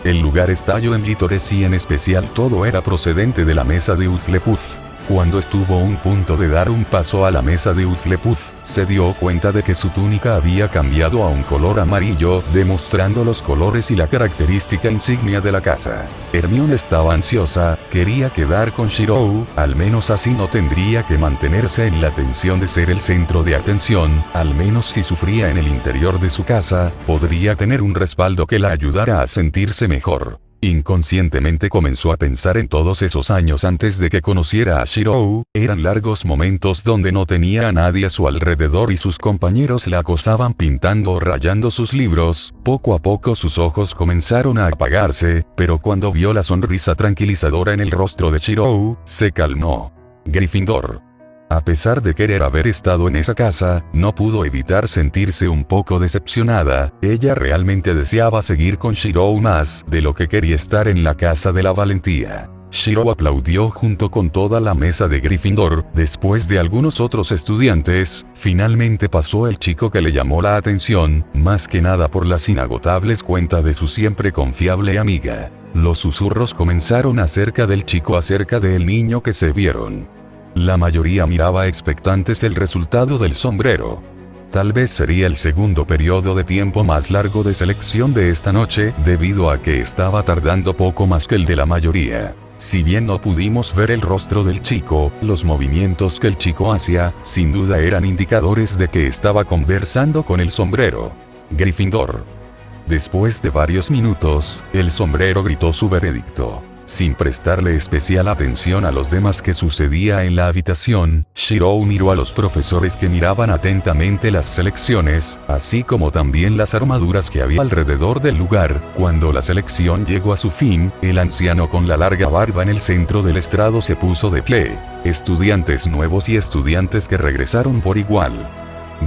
El lugar estalló en vítores y en especial todo era procedente de la mesa de Hufflepuff. Cuando estuvo a un punto de dar un paso a la mesa de Hufflepuff, se dio cuenta de que su túnica había cambiado a un color amarillo, demostrando los colores y la característica insignia de la casa. Hermione estaba ansiosa, quería quedar con Chirou, al menos así no tendría que mantenerse en la tensión de ser el centro de atención, al menos si sufría en el interior de su casa, podría tener un respaldo que la ayudara a sentirse mejor. Inconscientemente comenzó a pensar en todos esos años antes de que conociera a Chirou, eran largos momentos donde no tenía a nadie a su alrededor y sus compañeros la acosaban pintando o rayando sus libros. Poco a poco sus ojos comenzaron a apagarse, pero cuando vio la sonrisa tranquilizadora en el rostro de Chirou, se calmó. Gryffindor. A pesar de querer haber estado en esa casa, no pudo evitar sentirse un poco decepcionada. Ella realmente deseaba seguir con Chirou más de lo que quería estar en la casa de la valentía. Chirou aplaudió junto con toda la mesa de Gryffindor. Después de algunos otros estudiantes, finalmente pasó el chico que le llamó la atención, más que nada por las inagotables cuentas de su siempre confiable amiga. Los susurros comenzaron acerca del chico acerca del niño que se vieron. La mayoría miraba expectantes el resultado del sombrero. Tal vez sería el segundo periodo de tiempo más largo de selección de esta noche, debido a que estaba tardando poco más que el de la mayoría. Si bien no pudimos ver el rostro del chico, los movimientos que el chico hacía, sin duda eran indicadores de que estaba conversando con el sombrero. Gryffindor. Después de varios minutos, el sombrero gritó su veredicto. Sin prestarle especial atención a los demás que sucedía en la habitación, Chirou miró a los profesores que miraban atentamente las selecciones, así como también las armaduras que había alrededor del lugar. Cuando la selección llegó a su fin, el anciano con la larga barba en el centro del estrado se puso de pie. Estudiantes nuevos y estudiantes que regresaron por igual.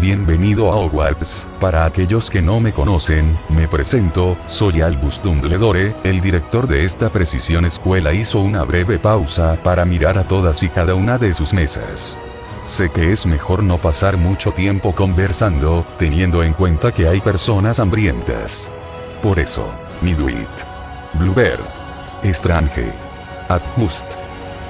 Bienvenido a Hogwarts. Para aquellos que no me conocen, me presento, soy Albus Dumbledore, el director de esta precisión escuela. Hizo una breve pausa para mirar a todas y cada una de sus mesas. Sé que es mejor no pasar mucho tiempo conversando, teniendo en cuenta que hay personas hambrientas. Por eso, Midwit, Bluebeard, Strange, Adjust.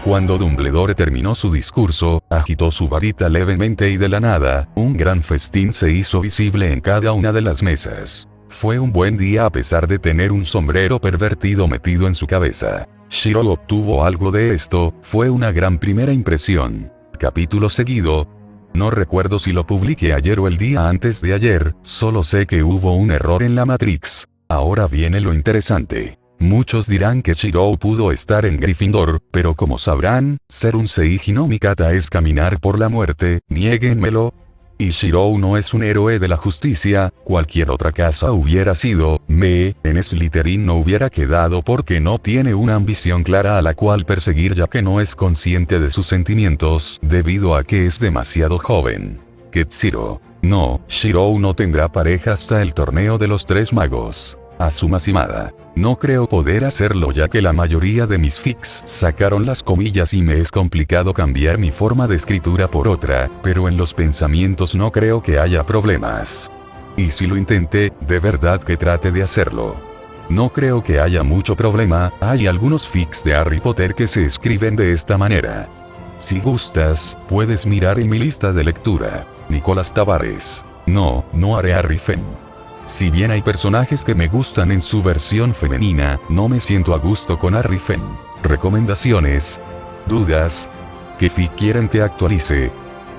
Cuando Dumbledore terminó su discurso, agitó su varita levemente y de la nada, un gran festín se hizo visible en cada una de las mesas. Fue un buen día a pesar de tener un sombrero pervertido metido en su cabeza. Chirou obtuvo algo de esto, fue una gran primera impresión. Capítulo seguido. No recuerdo si lo publiqué ayer o el día antes de ayer, solo sé que hubo un error en la Matrix. Ahora viene lo interesante. Muchos dirán que Chirou pudo estar en Gryffindor, pero como sabrán, ser un Seiji no Mikata es caminar por la muerte, niéguenmelo. Y Chirou no es un héroe de la justicia, cualquier otra casa hubiera sido, en Slytherin no hubiera quedado porque no tiene una ambición clara a la cual perseguir ya que no es consciente de sus sentimientos, debido a que es demasiado joven. Ketziro. No, Chirou no tendrá pareja hasta el torneo de los tres magos. Azuma Shimada. No creo poder hacerlo ya que la mayoría de mis fics sacaron las comillas y me es complicado cambiar mi forma de escritura por otra, pero en los pensamientos no creo que haya problemas. Y si lo intenté, de verdad que trate de hacerlo. No creo que haya mucho problema, hay algunos fics de Harry Potter que se escriben de esta manera. Si gustas, puedes mirar en mi lista de lectura. Nicolás Tavares. No haré Harry Fem. Si bien hay personajes que me gustan en su versión femenina, no me siento a gusto con Harry Fem. Recomendaciones. ¿Dudas? ¿Qué fic quieren que actualice?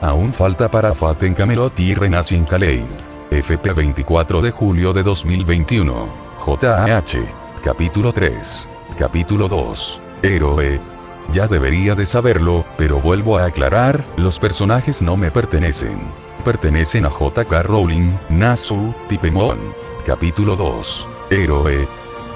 Aún falta para Fat en Camelot y Renace en Kaleid. FP 24 de julio de 2021. JAH. Capítulo 3. Capítulo 2. Héroe. Ya debería de saberlo, pero vuelvo a aclarar, los personajes no me pertenecen. Pertenecen a J.K. Rowling, Nasu, Tipemon. Capítulo 2. Héroe.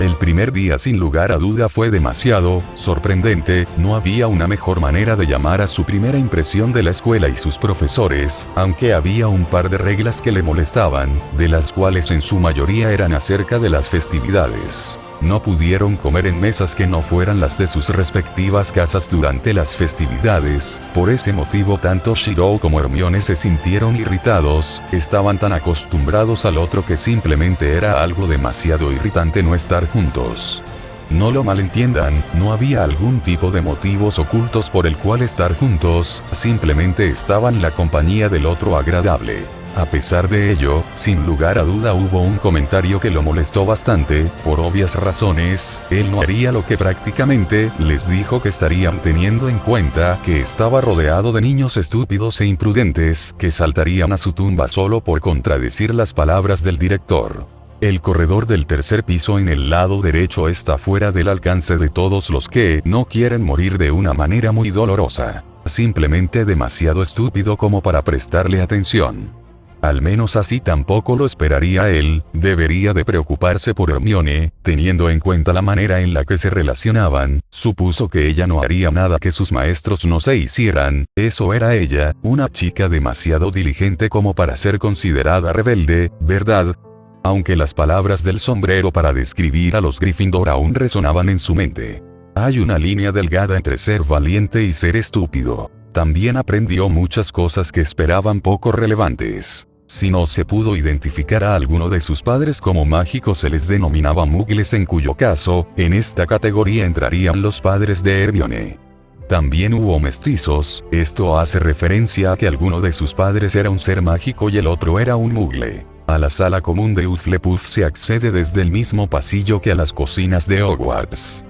El primer día sin lugar a duda fue demasiado sorprendente, no había una mejor manera de llamar a su primera impresión de la escuela y sus profesores, aunque había un par de reglas que le molestaban, de las cuales en su mayoría eran acerca de las festividades. No pudieron comer en mesas que no fueran las de sus respectivas casas durante las festividades, por ese motivo tanto Shiro como Hermione se sintieron irritados, estaban tan acostumbrados al otro que simplemente era algo demasiado irritante no estar juntos. No lo malentiendan, no había algún tipo de motivos ocultos por el cual estar juntos, simplemente estaban en la compañía del otro agradable. A pesar de ello, sin lugar a duda hubo un comentario que lo molestó bastante, por obvias razones, él no haría lo que prácticamente les dijo que estarían teniendo en cuenta que estaba rodeado de niños estúpidos e imprudentes que saltarían a su tumba solo por contradecir las palabras del director. El corredor del tercer piso en el lado derecho está fuera del alcance de todos los que no quieren morir de una manera muy dolorosa. Simplemente demasiado estúpido como para prestarle atención. Al menos así tampoco lo esperaría él, debería de preocuparse por Hermione, teniendo en cuenta la manera en la que se relacionaban, supuso que ella no haría nada que sus maestros no se hicieran, eso era ella, una chica demasiado diligente como para ser considerada rebelde, ¿verdad? Aunque las palabras del sombrero para describir a los Gryffindor aún resonaban en su mente. Hay una línea delgada entre ser valiente y ser estúpido. También aprendió muchas cosas que esperaban poco relevantes. Si no se pudo identificar a alguno de sus padres como mágicos se les denominaba muggles, en cuyo caso, en esta categoría entrarían los padres de Hermione. También hubo mestizos, esto hace referencia a que alguno de sus padres era un ser mágico y el otro era un muggle. A la sala común de Hufflepuff se accede desde el mismo pasillo que a las cocinas de Hogwarts.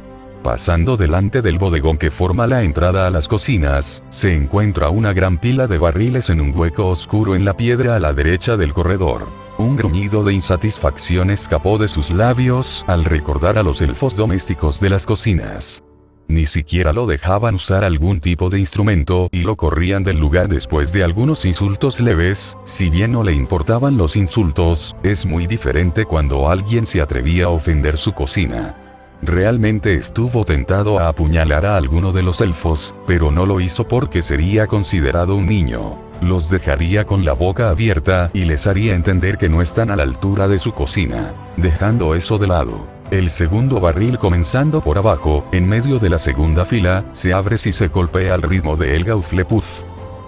Pasando delante del bodegón que forma la entrada a las cocinas, se encuentra una gran pila de barriles en un hueco oscuro en la piedra a la derecha del corredor. Un gruñido de insatisfacción escapó de sus labios al recordar a los elfos domésticos de las cocinas. Ni siquiera lo dejaban usar algún tipo de instrumento y lo corrían del lugar después de algunos insultos leves. Si bien no le importaban los insultos, es muy diferente cuando alguien se atrevía a ofender su cocina. Realmente estuvo tentado a apuñalar a alguno de los elfos, pero no lo hizo porque sería considerado un niño. Los dejaría con la boca abierta y les haría entender que no están a la altura de su cocina. Dejando eso de lado, el segundo barril, comenzando por abajo, en medio de la segunda fila, se abre si se golpea al ritmo de Helga Hufflepuff.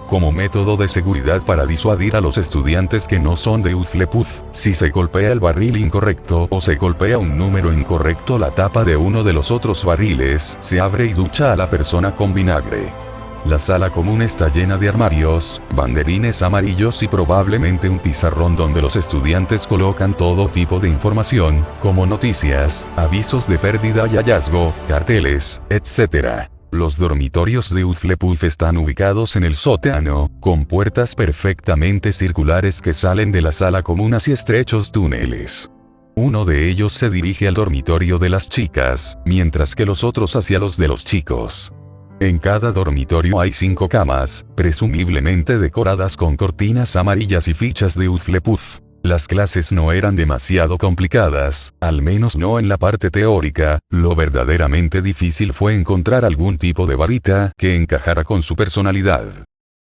Como método de seguridad para disuadir a los estudiantes que no son de Hufflepuff, si se golpea el barril incorrecto o se golpea un número incorrecto, la tapa de uno de los otros barriles se abre y ducha a la persona con vinagre. La sala común está llena de armarios, banderines amarillos y probablemente un pizarrón donde los estudiantes colocan todo tipo de información, como noticias, avisos de pérdida y hallazgo, carteles, etc. Los dormitorios de Hufflepuff están ubicados en el sótano, con puertas perfectamente circulares que salen de la sala común hacia estrechos túneles. Uno de ellos se dirige al dormitorio de las chicas, mientras que los otros hacia los de los chicos. En cada dormitorio hay 5 camas, presumiblemente decoradas con cortinas amarillas y fichas de Hufflepuff. Las clases no eran demasiado complicadas, al menos no en la parte teórica, lo verdaderamente difícil fue encontrar algún tipo de varita que encajara con su personalidad.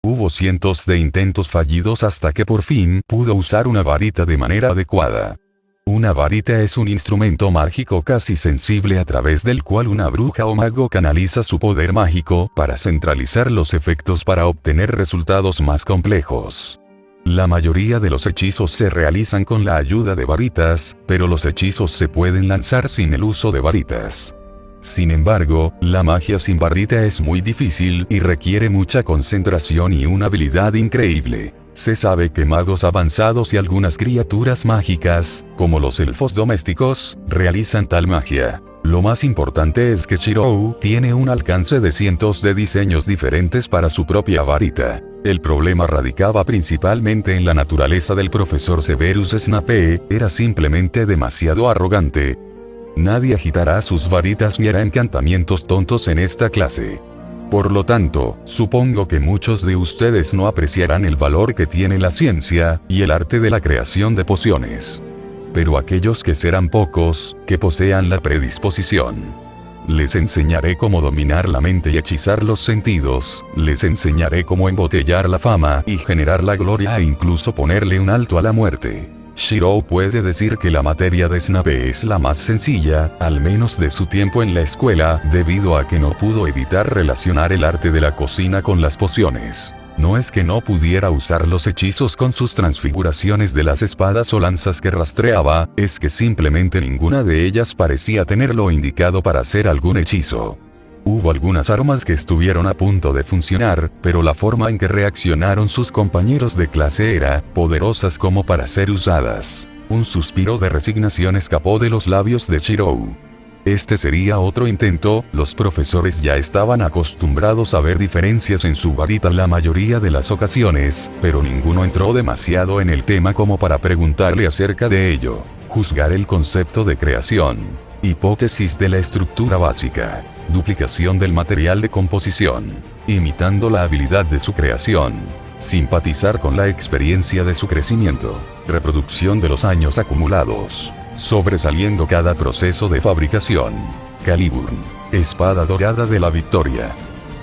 Hubo cientos de intentos fallidos hasta que por fin pudo usar una varita de manera adecuada. Una varita es un instrumento mágico casi sensible a través del cual una bruja o mago canaliza su poder mágico para centralizar los efectos para obtener resultados más complejos. La mayoría de los hechizos se realizan con la ayuda de varitas, pero los hechizos se pueden lanzar sin el uso de varitas. Sin embargo, la magia sin varita es muy difícil y requiere mucha concentración y una habilidad increíble. Se sabe que magos avanzados y algunas criaturas mágicas, como los elfos domésticos, realizan tal magia. Lo más importante es que Shirou tiene un alcance de cientos de diseños diferentes para su propia varita. El problema radicaba principalmente en la naturaleza del profesor Severus Snape, era simplemente demasiado arrogante. Nadie agitará sus varitas ni hará encantamientos tontos en esta clase. Por lo tanto, supongo que muchos de ustedes no apreciarán el valor que tiene la ciencia y el arte de la creación de pociones. Pero aquellos que serán pocos, que posean la predisposición. Les enseñaré cómo dominar la mente y hechizar los sentidos, les enseñaré cómo embotellar la fama y generar la gloria e incluso ponerle un alto a la muerte. Shirou puede decir que la materia de Snape es la más sencilla, al menos de su tiempo en la escuela, debido a que no pudo evitar relacionar el arte de la cocina con las pociones. No es que no pudiera usar los hechizos con sus transfiguraciones de las espadas o lanzas que rastreaba, es que simplemente ninguna de ellas parecía tener lo indicado para hacer algún hechizo. Hubo algunas armas que estuvieron a punto de funcionar, pero la forma en que reaccionaron sus compañeros de clase era poderosas como para ser usadas. Un suspiro de resignación escapó de los labios de Shirou. Este sería otro intento, los profesores ya estaban acostumbrados a ver diferencias en su varita la mayoría de las ocasiones, pero ninguno entró demasiado en el tema como para preguntarle acerca de ello. Juzgar el concepto de creación. Hipótesis de la estructura básica. Duplicación del material de composición. Imitando la habilidad de su creación. Simpatizar con la experiencia de su crecimiento. Reproducción de los años acumulados. Sobresaliendo cada proceso de fabricación. Calibur. Espada dorada de la victoria.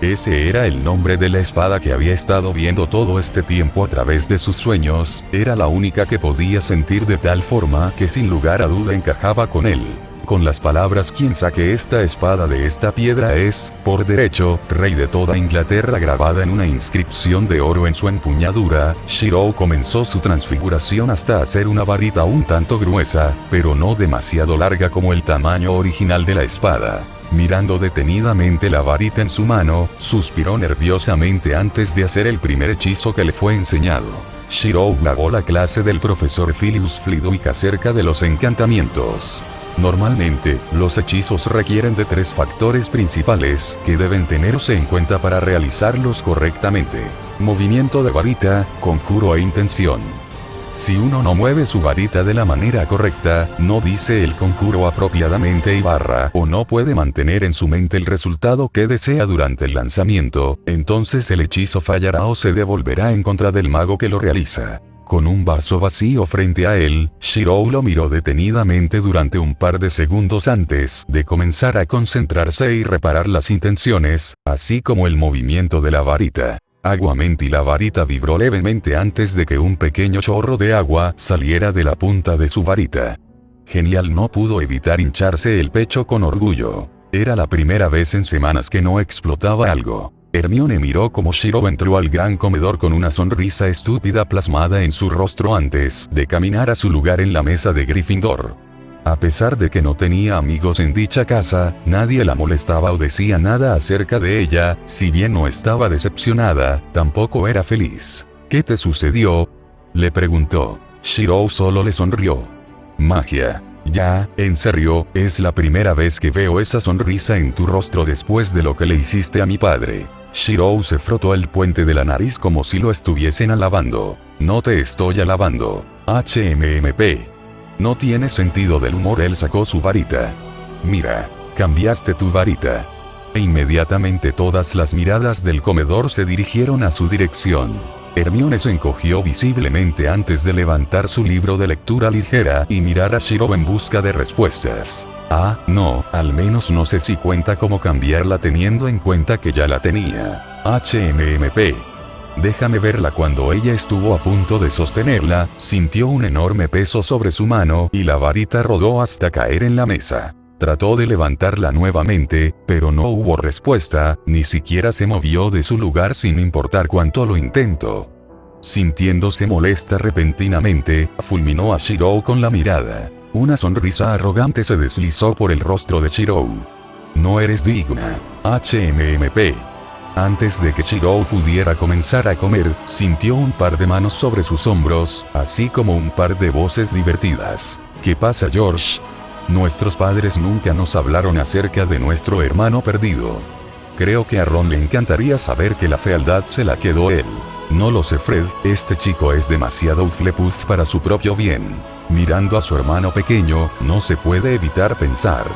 Ese era el nombre de la espada que había estado viendo todo este tiempo a través de sus sueños, era la única que podía sentir de tal forma que sin lugar a duda encajaba con él. Con las palabras "quien saque esta espada de esta piedra es, por derecho, rey de toda Inglaterra" grabada en una inscripción de oro en su empuñadura, Shirou comenzó su transfiguración hasta hacer una varita un tanto gruesa, pero no demasiado larga como el tamaño original de la espada. Mirando detenidamente la varita en su mano, suspiró nerviosamente antes de hacer el primer hechizo que le fue enseñado. Shirou grabó la clase del profesor Philius Flitwick acerca de los encantamientos. Normalmente, los hechizos requieren de 3 factores principales que deben tenerse en cuenta para realizarlos correctamente: movimiento de varita, conjuro e intención. Si uno no mueve su varita de la manera correcta, no dice el conjuro apropiadamente o no puede mantener en su mente el resultado que desea durante el lanzamiento, entonces el hechizo fallará o se devolverá en contra del mago que lo realiza. Con un vaso vacío frente a él, Shirou lo miró detenidamente durante un par de segundos antes de comenzar a concentrarse y reparar las intenciones, así como el movimiento de la varita. Aguamente y la varita vibró levemente antes de que un pequeño chorro de agua saliera de la punta de su varita. Genial, no pudo evitar hincharse el pecho con orgullo. Era la primera vez en semanas que no explotaba algo. Hermione miró como Shirou entró al gran comedor con una sonrisa estúpida plasmada en su rostro antes de caminar a su lugar en la mesa de Gryffindor. A pesar de que no tenía amigos en dicha casa, nadie la molestaba o decía nada acerca de ella, si bien no estaba decepcionada, tampoco era feliz. ¿Qué te sucedió?, le preguntó. Shirou solo le sonrió. Magia. Ya, en serio, es la primera vez que veo esa sonrisa en tu rostro después de lo que le hiciste a mi padre. Shirou se frotó el puente de la nariz como si lo estuviesen alabando. No te estoy alabando. HMMP. No tiene sentido del humor. Él sacó su varita. Mira, cambiaste tu varita. E inmediatamente todas las miradas del comedor se dirigieron a su dirección. Hermione se encogió visiblemente antes de levantar su libro de lectura ligera y mirar a Shirou en busca de respuestas. Ah, no, al menos no sé si cuenta cómo cambiarla teniendo en cuenta que ya la tenía. HMMP. Déjame verla. Cuando ella estuvo a punto de sostenerla, sintió un enorme peso sobre su mano y la varita rodó hasta caer en la mesa. Trató de levantarla nuevamente, pero no hubo respuesta, ni siquiera se movió de su lugar sin importar cuánto lo intentó. Sintiéndose molesta repentinamente, fulminó a Shirou con la mirada. Una sonrisa arrogante se deslizó por el rostro de Shirou. No eres digna, HMMP. Antes de que Shirou pudiera comenzar a comer, sintió un par de manos sobre sus hombros, así como un par de voces divertidas. ¿Qué pasa, George? Nuestros padres nunca nos hablaron acerca de nuestro hermano perdido. Creo que a Ron le encantaría saber que la fealdad se la quedó él. No lo sé, Fred, este chico es demasiado Hufflepuff para su propio bien. Mirando a su hermano pequeño, no se puede evitar pensar.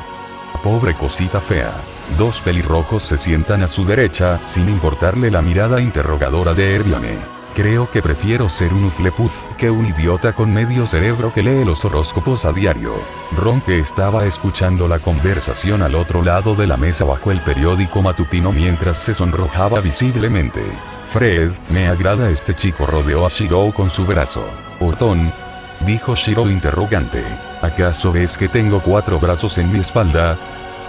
Pobre cosita fea. Dos pelirrojos se sientan a su derecha, sin importarle la mirada interrogadora de Hermione. Creo que prefiero ser un Hufflepuff que un idiota con medio cerebro que lee los horóscopos a diario. Ron, que estaba escuchando la conversación al otro lado de la mesa bajo el periódico matutino mientras se sonrojaba visiblemente. Fred, me agrada este chico, rodeó a Shirou con su brazo. Hortón, dijo Shirou interrogante. ¿Acaso ves que tengo 4 brazos en mi espalda?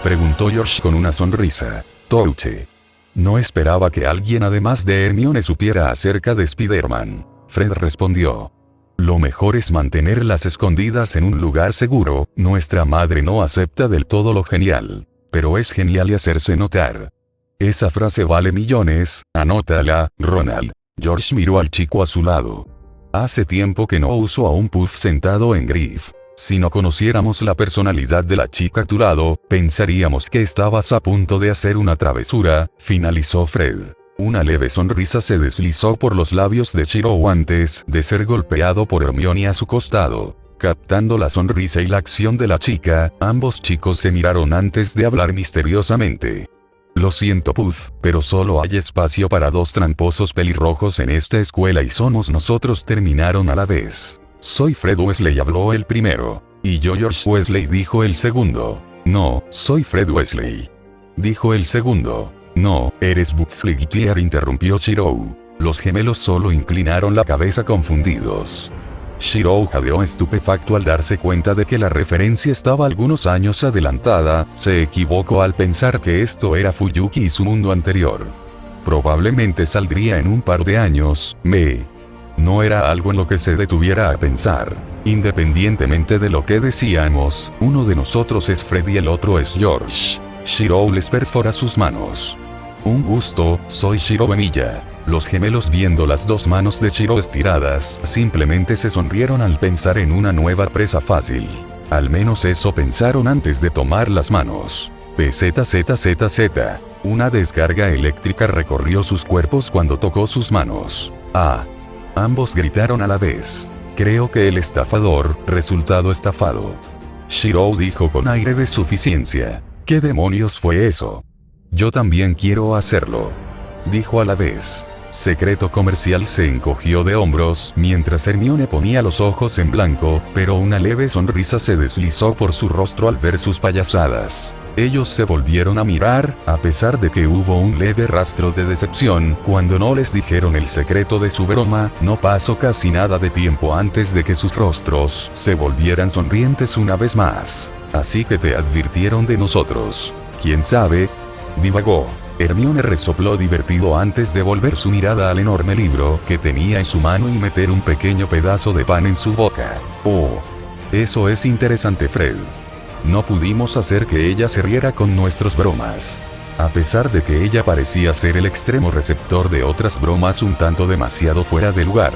Preguntó George con una sonrisa. Touche. No esperaba que alguien además de Hermione supiera acerca de Spider-Man. Fred respondió. Lo mejor es mantenerlas escondidas en un lugar seguro, nuestra madre no acepta del todo lo genial. Pero es genial y hacerse notar. Esa frase vale millones, anótala, Ronald. George miró al chico a su lado. Hace tiempo que no uso a un puff sentado en Griff. Si no conociéramos la personalidad de la chica a tu lado, pensaríamos que estabas a punto de hacer una travesura, finalizó Fred. Una leve sonrisa se deslizó por los labios de Shirou antes de ser golpeado por Hermione a su costado. Captando la sonrisa y la acción de la chica, ambos chicos se miraron antes de hablar misteriosamente. Lo siento, Puff, pero solo hay espacio para 2 tramposos pelirrojos en esta escuela y somos nosotros, terminaron a la vez. Soy Fred Weasley, habló el primero. Y yo George Weasley, dijo el segundo. No, soy Fred Weasley, dijo el segundo. No, eres Buzz Lightyear, interrumpió Shirou. Los gemelos solo inclinaron la cabeza confundidos. Shirou jadeó estupefacto al darse cuenta de que la referencia estaba algunos años adelantada. Se equivocó al pensar que esto era Fuyuki y su mundo anterior. Probablemente saldría en un par de años. No era algo en lo que se detuviera a pensar. Independientemente de lo que decíamos, uno de nosotros es Fred y el otro es George. Shirou les perfora sus manos. Un gusto, soy Shirou Emilia. Los gemelos, viendo las 2 manos de Shirou estiradas, simplemente se sonrieron al pensar en una nueva presa fácil. Al menos eso pensaron antes de tomar las manos. PZZZZ. Una descarga eléctrica recorrió sus cuerpos cuando tocó sus manos. ¡Ah! Ambos gritaron a la vez. Creo que el estafador, resultado estafado. Shirou dijo con aire de suficiencia. ¿Qué demonios fue eso? Yo también quiero hacerlo, dijo a la vez. Secreto Comercial se encogió de hombros mientras Hermione ponía los ojos en blanco, pero una leve sonrisa se deslizó por su rostro al ver sus payasadas. Ellos se volvieron a mirar, a pesar de que hubo un leve rastro de decepción cuando no les dijeron el secreto de su broma. No pasó casi nada de tiempo antes de que sus rostros se volvieran sonrientes una vez más. Así que te advirtieron de nosotros. ¿Quién sabe? Divagó. Hermione resopló divertido antes de volver su mirada al enorme libro que tenía en su mano y meter un pequeño pedazo de pan en su boca. Oh, eso es interesante, Fred. No pudimos hacer que ella se riera con nuestras bromas. A pesar de que ella parecía ser el extremo receptor de otras bromas un tanto demasiado fuera de lugar.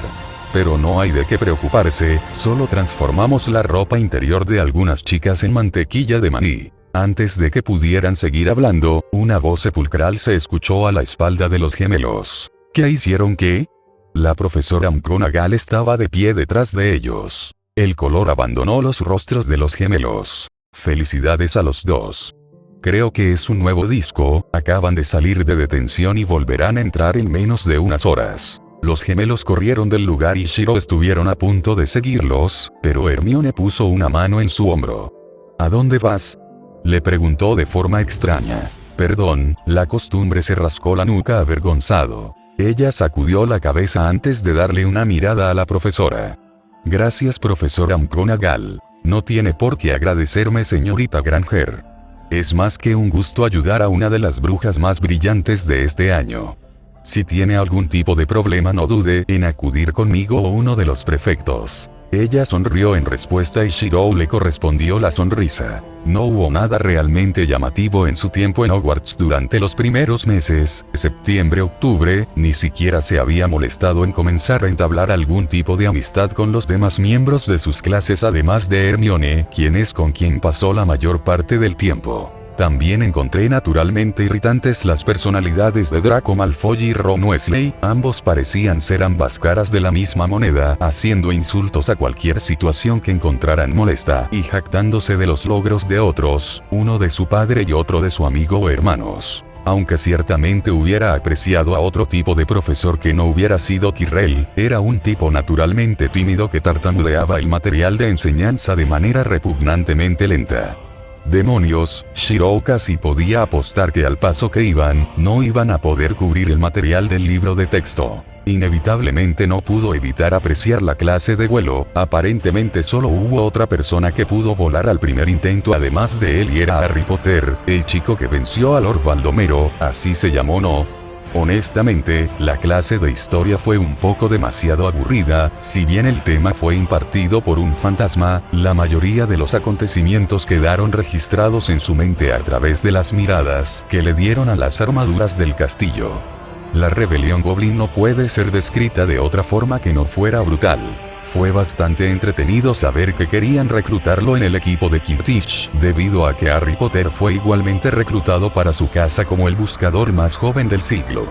Pero no hay de qué preocuparse, solo transformamos la ropa interior de algunas chicas en mantequilla de maní. Antes de que pudieran seguir hablando, una voz sepulcral se escuchó a la espalda de los gemelos. ¿Qué hicieron qué? La profesora McGonagall estaba de pie detrás de ellos. El color abandonó los rostros de los gemelos. Felicidades a los dos. Creo que es un nuevo disco, acaban de salir de detención y volverán a entrar en menos de unas horas. Los gemelos corrieron del lugar y Shirou estuvieron a punto de seguirlos, pero Hermione puso una mano en su hombro. ¿A dónde vas?, le preguntó de forma extraña. Perdón, la costumbre, se rascó la nuca avergonzado. Ella sacudió la cabeza antes de darle una mirada a la profesora. Gracias, profesora McGonagall. No tiene por qué agradecerme, señorita Granger. Es más que un gusto ayudar a una de las brujas más brillantes de este año. Si tiene algún tipo de problema no dude en acudir conmigo o uno de los prefectos. Ella sonrió en respuesta y Shirou le correspondió la sonrisa. No hubo nada realmente llamativo en su tiempo en Hogwarts durante los primeros meses, septiembre-octubre, ni siquiera se había molestado en comenzar a entablar algún tipo de amistad con los demás miembros de sus clases además de Hermione, quien es con quien pasó la mayor parte del tiempo. También encontré naturalmente irritantes las personalidades de Draco Malfoy y Ron Weasley, ambos parecían ser ambas caras de la misma moneda, haciendo insultos a cualquier situación que encontraran molesta y jactándose de los logros de otros, uno de su padre y otro de su amigo o hermanos. Aunque ciertamente hubiera apreciado a otro tipo de profesor que no hubiera sido Quirrell, era un tipo naturalmente tímido que tartamudeaba el material de enseñanza de manera repugnantemente lenta. Demonios, Shirou casi podía apostar que al paso que iban, no iban a poder cubrir el material del libro de texto. Inevitablemente no pudo evitar apreciar la clase de vuelo, aparentemente solo hubo otra persona que pudo volar al primer intento además de él y era Harry Potter, el chico que venció a Lord Baldomero, así se llamó ¿no? Honestamente, la clase de historia fue un poco demasiado aburrida, si bien el tema fue impartido por un fantasma, la mayoría de los acontecimientos quedaron registrados en su mente a través de las miradas que le dieron a las armaduras del castillo. La rebelión Goblin no puede ser descrita de otra forma que no fuera brutal. Fue bastante entretenido saber que querían reclutarlo en el equipo de Quidditch, debido a que Harry Potter fue igualmente reclutado para su casa como el buscador más joven del siglo.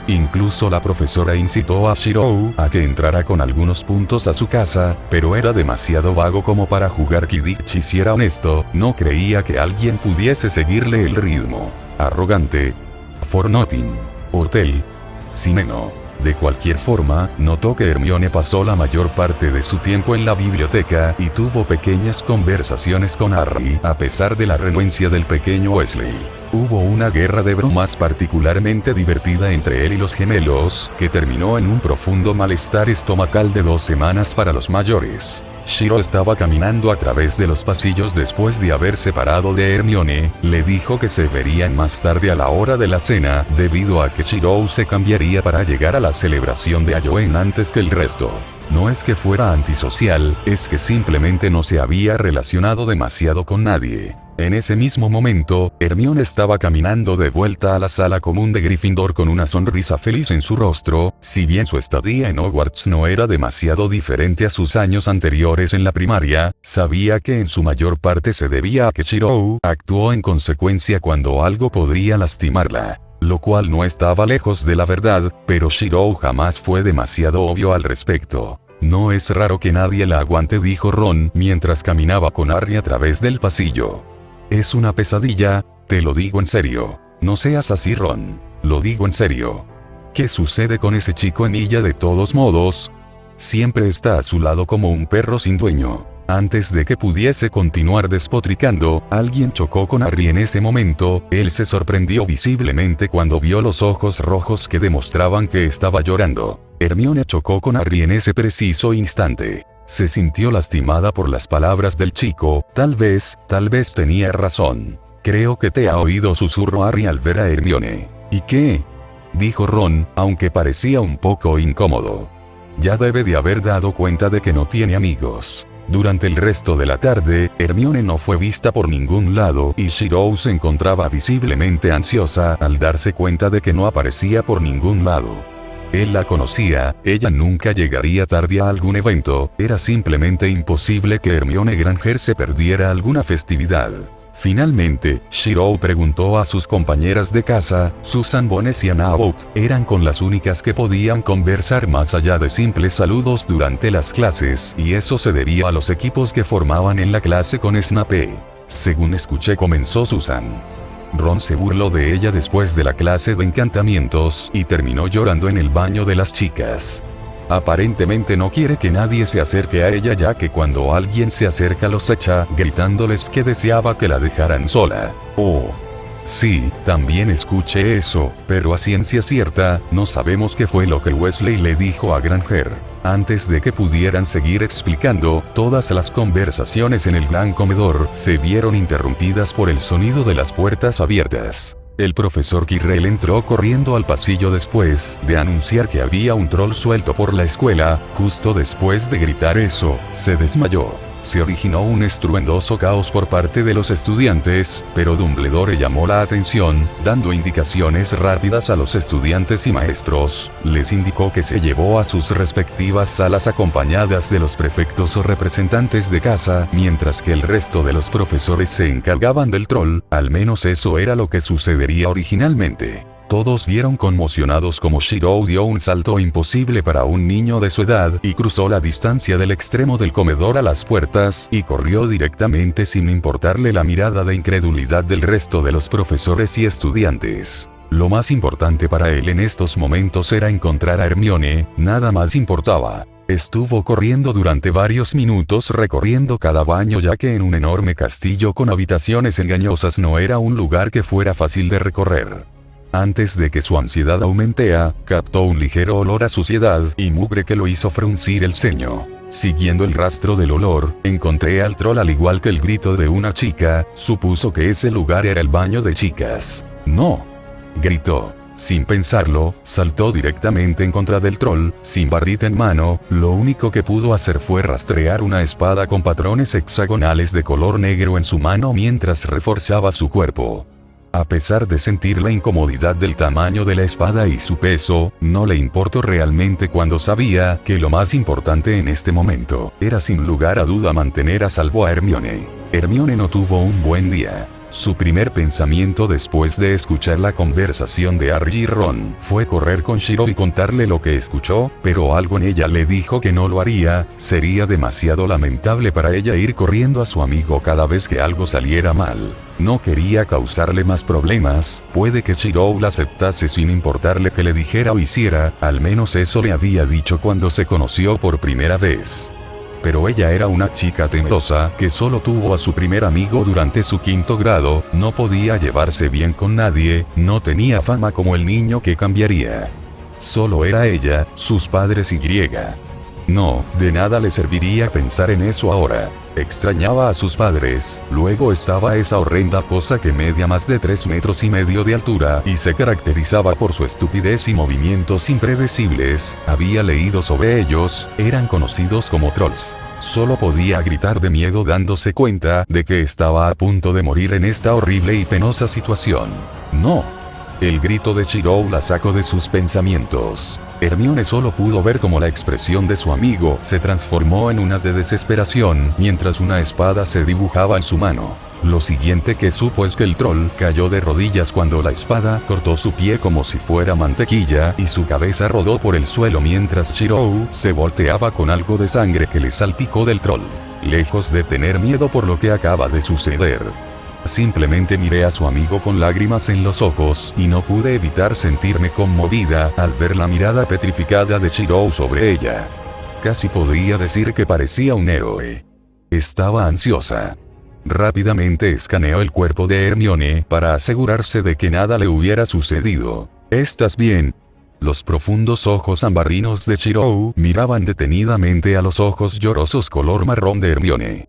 Incluso la profesora incitó a Shirou a que entrara con algunos puntos a su casa, pero era demasiado vago como para jugar Quidditch y si era honesto, no creía que alguien pudiese seguirle el ritmo. Arrogante. For nothing. Hotel. Sineno. De cualquier forma, notó que Hermione pasó la mayor parte de su tiempo en la biblioteca y tuvo pequeñas conversaciones con Harry, a pesar de la renuencia del pequeño Weasley. Hubo una guerra de bromas particularmente divertida entre él y los gemelos, que terminó en un profundo malestar estomacal de 2 semanas para los mayores. Shiro estaba caminando a través de los pasillos después de haber separado de Hermione, le dijo que se verían más tarde a la hora de la cena, debido a que Shirou se cambiaría para llegar a la celebración de Halloween antes que el resto. No es que fuera antisocial, es que simplemente no se había relacionado demasiado con nadie. En ese mismo momento, Hermione estaba caminando de vuelta a la sala común de Gryffindor con una sonrisa feliz en su rostro, si bien su estadía en Hogwarts no era demasiado diferente a sus años anteriores en la primaria, sabía que en su mayor parte se debía a que Shirou actuó en consecuencia cuando algo podría lastimarla. Lo cual no estaba lejos de la verdad, pero Shirou jamás fue demasiado obvio al respecto. No es raro que nadie la aguante, dijo Ron mientras caminaba con Harry a través del pasillo. Es una pesadilla, te lo digo en serio. No seas así, Ron. Lo digo en serio. ¿Qué sucede con ese chico Emilia de todos modos? Siempre está a su lado como un perro sin dueño. Antes de que pudiese continuar despotricando, alguien chocó con Harry en ese momento, él se sorprendió visiblemente cuando vio los ojos rojos que demostraban que estaba llorando. Hermione chocó con Harry en ese preciso instante. Se sintió lastimada por las palabras del chico, tal vez tenía razón. Creo que te ha oído, susurró Harry al ver a Hermione. ¿Y qué? Dijo Ron, aunque parecía un poco incómodo. Ya debe de haber dado cuenta de que no tiene amigos. Durante el resto de la tarde, Hermione no fue vista por ningún lado y Shirou se encontraba visiblemente ansiosa al darse cuenta de que no aparecía por ningún lado. Él la conocía, ella nunca llegaría tarde a algún evento, era simplemente imposible que Hermione Granger se perdiera alguna festividad. Finalmente, Shirou preguntó a sus compañeras de casa, Susan Bones y Anna Abbott, eran con las únicas que podían conversar más allá de simples saludos durante las clases, y eso se debía a los equipos que formaban en la clase con Snape. Según escuché, comenzó Susan. Ron se burló de ella después de la clase de encantamientos y terminó llorando en el baño de las chicas. Aparentemente no quiere que nadie se acerque a ella, ya que cuando alguien se acerca los echa, gritándoles que deseaba que la dejaran sola. Oh. Sí, también escuché eso, pero a ciencia cierta, no sabemos qué fue lo que Weasley le dijo a Granger. Antes de que pudieran seguir explicando, todas las conversaciones en el gran comedor se vieron interrumpidas por el sonido de las puertas abiertas. El profesor Quirrell entró corriendo al pasillo después de anunciar que había un troll suelto por la escuela. Justo después de gritar eso, se desmayó. Se originó un estruendoso caos por parte de los estudiantes, pero Dumbledore llamó la atención, dando indicaciones rápidas a los estudiantes y maestros. Les indicó que se llevó a sus respectivas salas acompañadas de los prefectos o representantes de casa, mientras que el resto de los profesores se encargaban del troll. Al menos eso era lo que sucedería originalmente. Todos vieron conmocionados como Shirou dio un salto imposible para un niño de su edad y cruzó la distancia del extremo del comedor a las puertas y corrió directamente sin importarle la mirada de incredulidad del resto de los profesores y estudiantes. Lo más importante para él en estos momentos era encontrar a Hermione, nada más importaba. Estuvo corriendo durante varios minutos recorriendo cada baño ya que en un enorme castillo con habitaciones engañosas no era un lugar que fuera fácil de recorrer. Antes de que su ansiedad aumentara, captó un ligero olor a suciedad y mugre que lo hizo fruncir el ceño. Siguiendo el rastro del olor, encontré al troll al igual que el grito de una chica, supuso que ese lugar era el baño de chicas. ¡No!, gritó. Sin pensarlo, saltó directamente en contra del troll, sin barrita en mano. Lo único que pudo hacer fue rastrear una espada con patrones hexagonales de color negro en su mano mientras reforzaba su cuerpo. A pesar de sentir la incomodidad del tamaño de la espada y su peso, no le importó realmente cuando sabía que lo más importante en este momento era sin lugar a duda mantener a salvo a Hermione. Hermione no tuvo un buen día. Su primer pensamiento después de escuchar la conversación de Harry y Ron fue correr con Shiro y contarle lo que escuchó, pero algo en ella le dijo que no lo haría. Sería demasiado lamentable para ella ir corriendo a su amigo cada vez que algo saliera mal. No quería causarle más problemas. Puede que Shiro la aceptase sin importarle que le dijera o hiciera, al menos eso le había dicho cuando se conoció por primera vez. Pero ella era una chica temerosa que solo tuvo a su primer amigo durante su 5º grado, no podía llevarse bien con nadie, no tenía fama como el niño que cambiaría. Solo era ella, sus padres y griega. No, de nada le serviría pensar en eso ahora. Extrañaba a sus padres, luego estaba esa horrenda cosa que medía más de 3,5 metros de altura y se caracterizaba por su estupidez y movimientos impredecibles. Había leído sobre ellos, eran conocidos como trolls. Solo podía gritar de miedo dándose cuenta de que estaba a punto de morir en esta horrible y penosa situación. ¡No! El grito de Shiro la sacó de sus pensamientos. Hermione solo pudo ver cómo la expresión de su amigo se transformó en una de desesperación mientras una espada se dibujaba en su mano. Lo siguiente que supo es que el troll cayó de rodillas cuando la espada cortó su pie como si fuera mantequilla y su cabeza rodó por el suelo mientras Shiro se volteaba con algo de sangre que le salpicó del troll. Lejos de tener miedo por lo que acaba de suceder, simplemente miré a su amigo con lágrimas en los ojos y no pude evitar sentirme conmovida al ver la mirada petrificada de Shiro sobre ella. Casi podría decir que parecía un héroe. Estaba ansiosa. Rápidamente escaneó el cuerpo de Hermione para asegurarse de que nada le hubiera sucedido. ¿Estás bien? Los profundos ojos ambarinos de Shiro miraban detenidamente a los ojos llorosos color marrón de Hermione.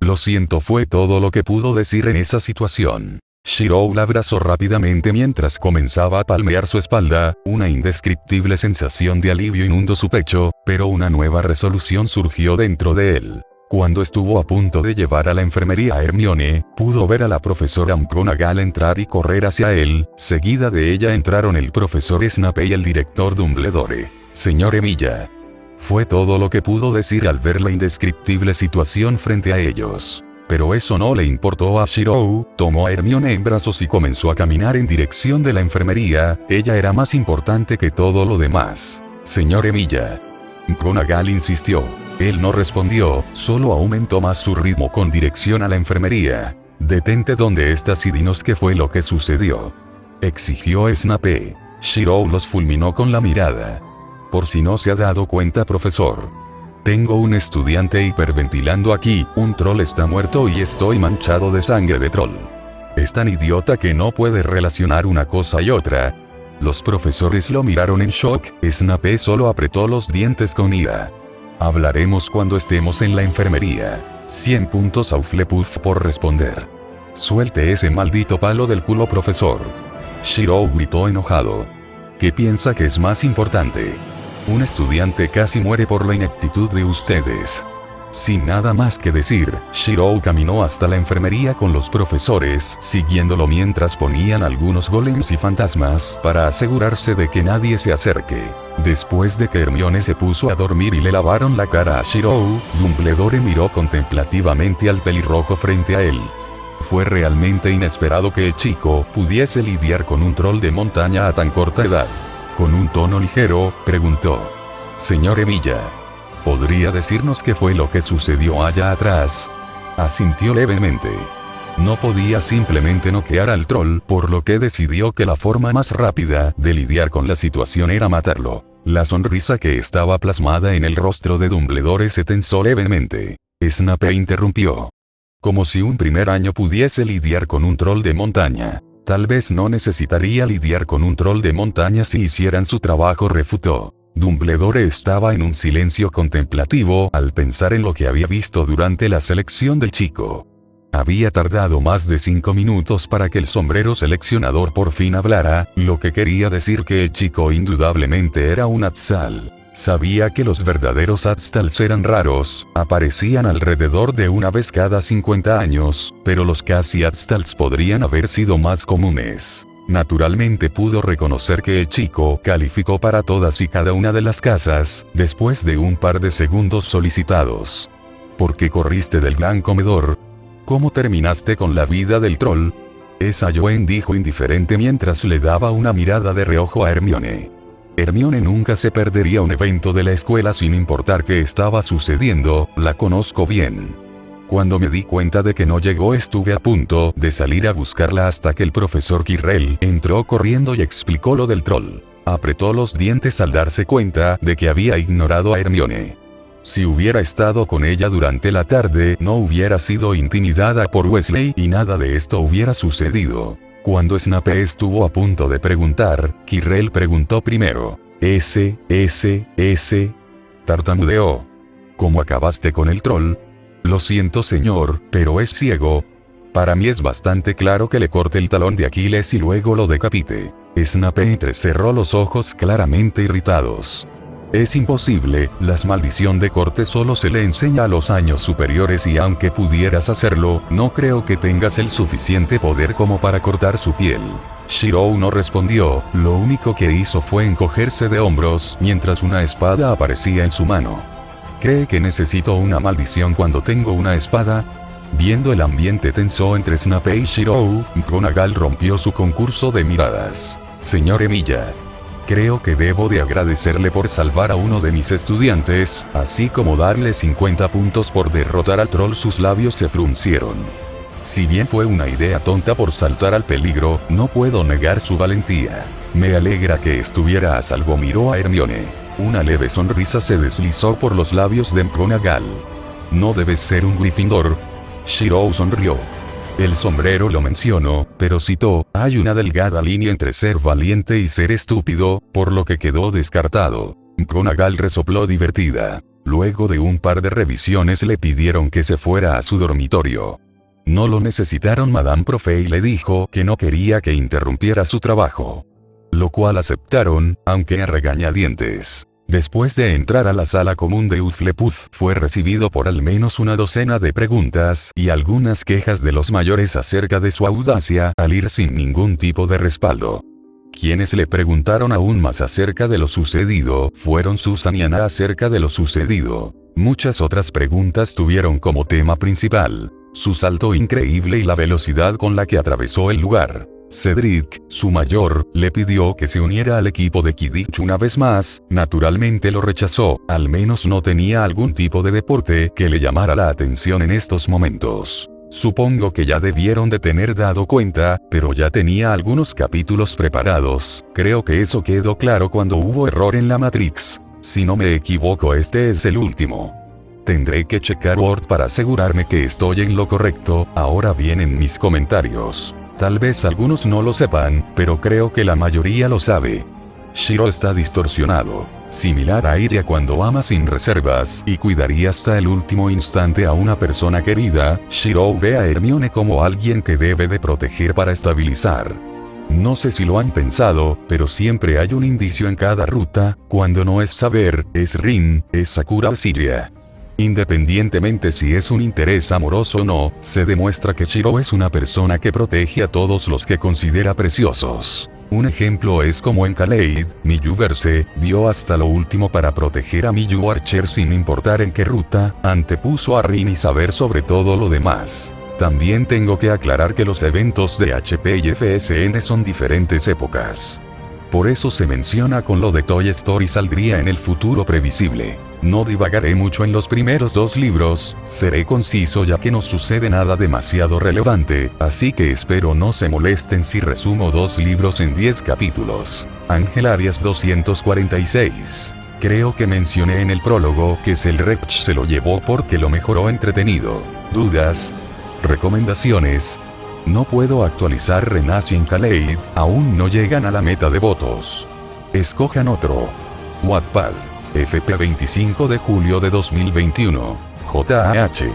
Lo siento, fue todo lo que pudo decir en esa situación. Shiro la abrazó rápidamente mientras comenzaba a palmear su espalda. Una indescriptible sensación de alivio inundó su pecho, pero una nueva resolución surgió dentro de él. Cuando estuvo a punto de llevar a la enfermería a Hermione, pudo ver a la profesora McGonagall entrar y correr hacia él. Seguida de ella entraron el profesor Snape y el director Dumbledore. Señor Emilia. Fue todo lo que pudo decir al ver la indescriptible situación frente a ellos. Pero eso no le importó a Shiro. Tomó a Hermione en brazos y comenzó a caminar en dirección de la enfermería. Ella era más importante que todo lo demás. Señor Emilia. McGonagall insistió. Él no respondió, solo aumentó más su ritmo con dirección a la enfermería. Detente donde estás y dinos qué fue lo que sucedió, exigió Snape. Shiro los fulminó con la mirada. Por si no se ha dado cuenta, profesor. Tengo un estudiante hiperventilando aquí, un troll está muerto y estoy manchado de sangre de troll. Es tan idiota que no puede relacionar una cosa y otra. Los profesores lo miraron en shock. Snape solo apretó los dientes con ira. Hablaremos cuando estemos en la enfermería. 100 puntos a Hufflepuff por responder. Suelte ese maldito palo del culo, profesor. Shiro gritó enojado. ¿Qué piensa que es más importante? Un estudiante casi muere por la ineptitud de ustedes. Sin nada más que decir, Shiro caminó hasta la enfermería con los profesores, siguiéndolo mientras ponían algunos golems y fantasmas para asegurarse de que nadie se acerque. Después de que Hermione se puso a dormir y le lavaron la cara a Shiro, Dumbledore miró contemplativamente al pelirrojo frente a él. Fue realmente inesperado que el chico pudiese lidiar con un troll de montaña a tan corta edad. Con un tono ligero, preguntó: «Señor Emilia, ¿podría decirnos qué fue lo que sucedió allá atrás?». Asintió levemente. No podía simplemente noquear al troll, por lo que decidió que la forma más rápida de lidiar con la situación era matarlo. La sonrisa que estaba plasmada en el rostro de Dumbledore se tensó levemente. Snape interrumpió. Como si un primer año pudiese lidiar con un troll de montaña. Tal vez no necesitaría lidiar con un troll de montaña si hicieran su trabajo, refutó. Dumbledore estaba en un silencio contemplativo al pensar en lo que había visto durante la selección del chico. Había tardado más de 5 minutos para que el sombrero seleccionador por fin hablara, lo que quería decir que el chico indudablemente era un Atzal. Sabía que los verdaderos Atzals eran raros, aparecían alrededor de una vez cada 50 años, pero los casi Atzals podrían haber sido más comunes. Naturalmente pudo reconocer que el chico calificó para todas y cada una de las casas, después de un par de segundos solicitados. ¿Por qué corriste del gran comedor? ¿Cómo terminaste con la vida del troll? Esa Joen, dijo indiferente mientras le daba una mirada de reojo a Hermione. Hermione nunca se perdería un evento de la escuela sin importar qué estaba sucediendo, la conozco bien. Cuando me di cuenta de que no llegó estuve a punto de salir a buscarla hasta que el profesor Quirrell entró corriendo y explicó lo del troll. Apretó los dientes al darse cuenta de que había ignorado a Hermione. Si hubiera estado con ella durante la tarde no hubiera sido intimidada por Weasley y nada de esto hubiera sucedido. Cuando Snape estuvo a punto de preguntar, Quirrell preguntó primero. «S. Tartamudeó. ¿Cómo acabaste con el troll?» «Lo siento señor, pero es ciego. Para mí es bastante claro que le corte el talón de Aquiles y luego lo decapite». Snape entrecerró los ojos claramente irritados. «Es imposible, la maldición de corte solo se le enseña a los años superiores y aunque pudieras hacerlo, no creo que tengas el suficiente poder como para cortar su piel». Shiro no respondió, lo único que hizo fue encogerse de hombros mientras una espada aparecía en su mano. ¿Cree que necesito una maldición cuando tengo una espada? Viendo el ambiente tenso entre Snape y Shiro, McGonagall rompió su concurso de miradas. «Señor Emilia, creo que debo de agradecerle por salvar a uno de mis estudiantes, así como darle 50 puntos por derrotar al troll». Sus labios se fruncieron. Si bien fue una idea tonta por saltar al peligro, no puedo negar su valentía. Me alegra que estuviera a salvo. Miró a Hermione. Una leve sonrisa se deslizó por los labios de McGonagall. «No debes ser un Gryffindor». Shiro sonrió. El sombrero lo mencionó, pero citó, hay una delgada línea entre ser valiente y ser estúpido, por lo que quedó descartado. McGonagall resopló divertida. Luego de un par de revisiones le pidieron que se fuera a su dormitorio. No lo necesitaron. Madame Profey le dijo que no quería que interrumpiera su trabajo. Lo cual aceptaron, aunque a regañadientes. Después de entrar a la sala común de Hufflepuff, fue recibido por al menos una docena de preguntas y algunas quejas de los mayores acerca de su audacia al ir sin ningún tipo de respaldo. Quienes le preguntaron aún más acerca de lo sucedido fueron Susan y Anna acerca de lo sucedido. Muchas otras preguntas tuvieron como tema principal su salto increíble y la velocidad con la que atravesó el lugar. Cedric, su mayor, le pidió que se uniera al equipo de Quidditch una vez más, naturalmente lo rechazó, al menos no tenía algún tipo de deporte que le llamara la atención en estos momentos. Supongo que ya debieron de tener dado cuenta, pero ya tenía algunos capítulos preparados, creo que eso quedó claro cuando hubo error en la Matrix. Si no me equivoco este es el último. Tendré que checar Word para asegurarme que estoy en lo correcto. Ahora vienen mis comentarios. Tal vez algunos no lo sepan, pero creo que la mayoría lo sabe. Shiro está distorsionado, similar a ella cuando ama sin reservas y cuidaría hasta el último instante a una persona querida. Shiro ve a Hermione como alguien que debe de proteger para estabilizar. No sé si lo han pensado, pero siempre hay un indicio en cada ruta, cuando no es Saber, es Rin, es Sakura o Siria. Independientemente si es un interés amoroso o no, se demuestra que Shiro es una persona que protege a todos los que considera preciosos. Un ejemplo es como en Kaleid, Miyuverse, dio hasta lo último para proteger a Miyu Archer sin importar en qué ruta, antepuso a Rin y Saber sobre todo lo demás. También tengo que aclarar que los eventos de HP y FSN son diferentes épocas. Por eso se menciona con lo de Toy Story saldría en el futuro previsible. No divagaré mucho en los primeros 2 libros, seré conciso ya que no sucede nada demasiado relevante, así que espero no se molesten si resumo 2 libros en 10 capítulos. Ángel Arias 246. Creo que mencioné en el prólogo que Selrech se lo llevó porque lo mejoró entretenido. ¿Dudas? ¿Recomendaciones? No puedo actualizar Renace en Kaleid, aún no llegan a la meta de votos. Escojan otro. Wattpad. FP 25 de julio de 2021. JAH.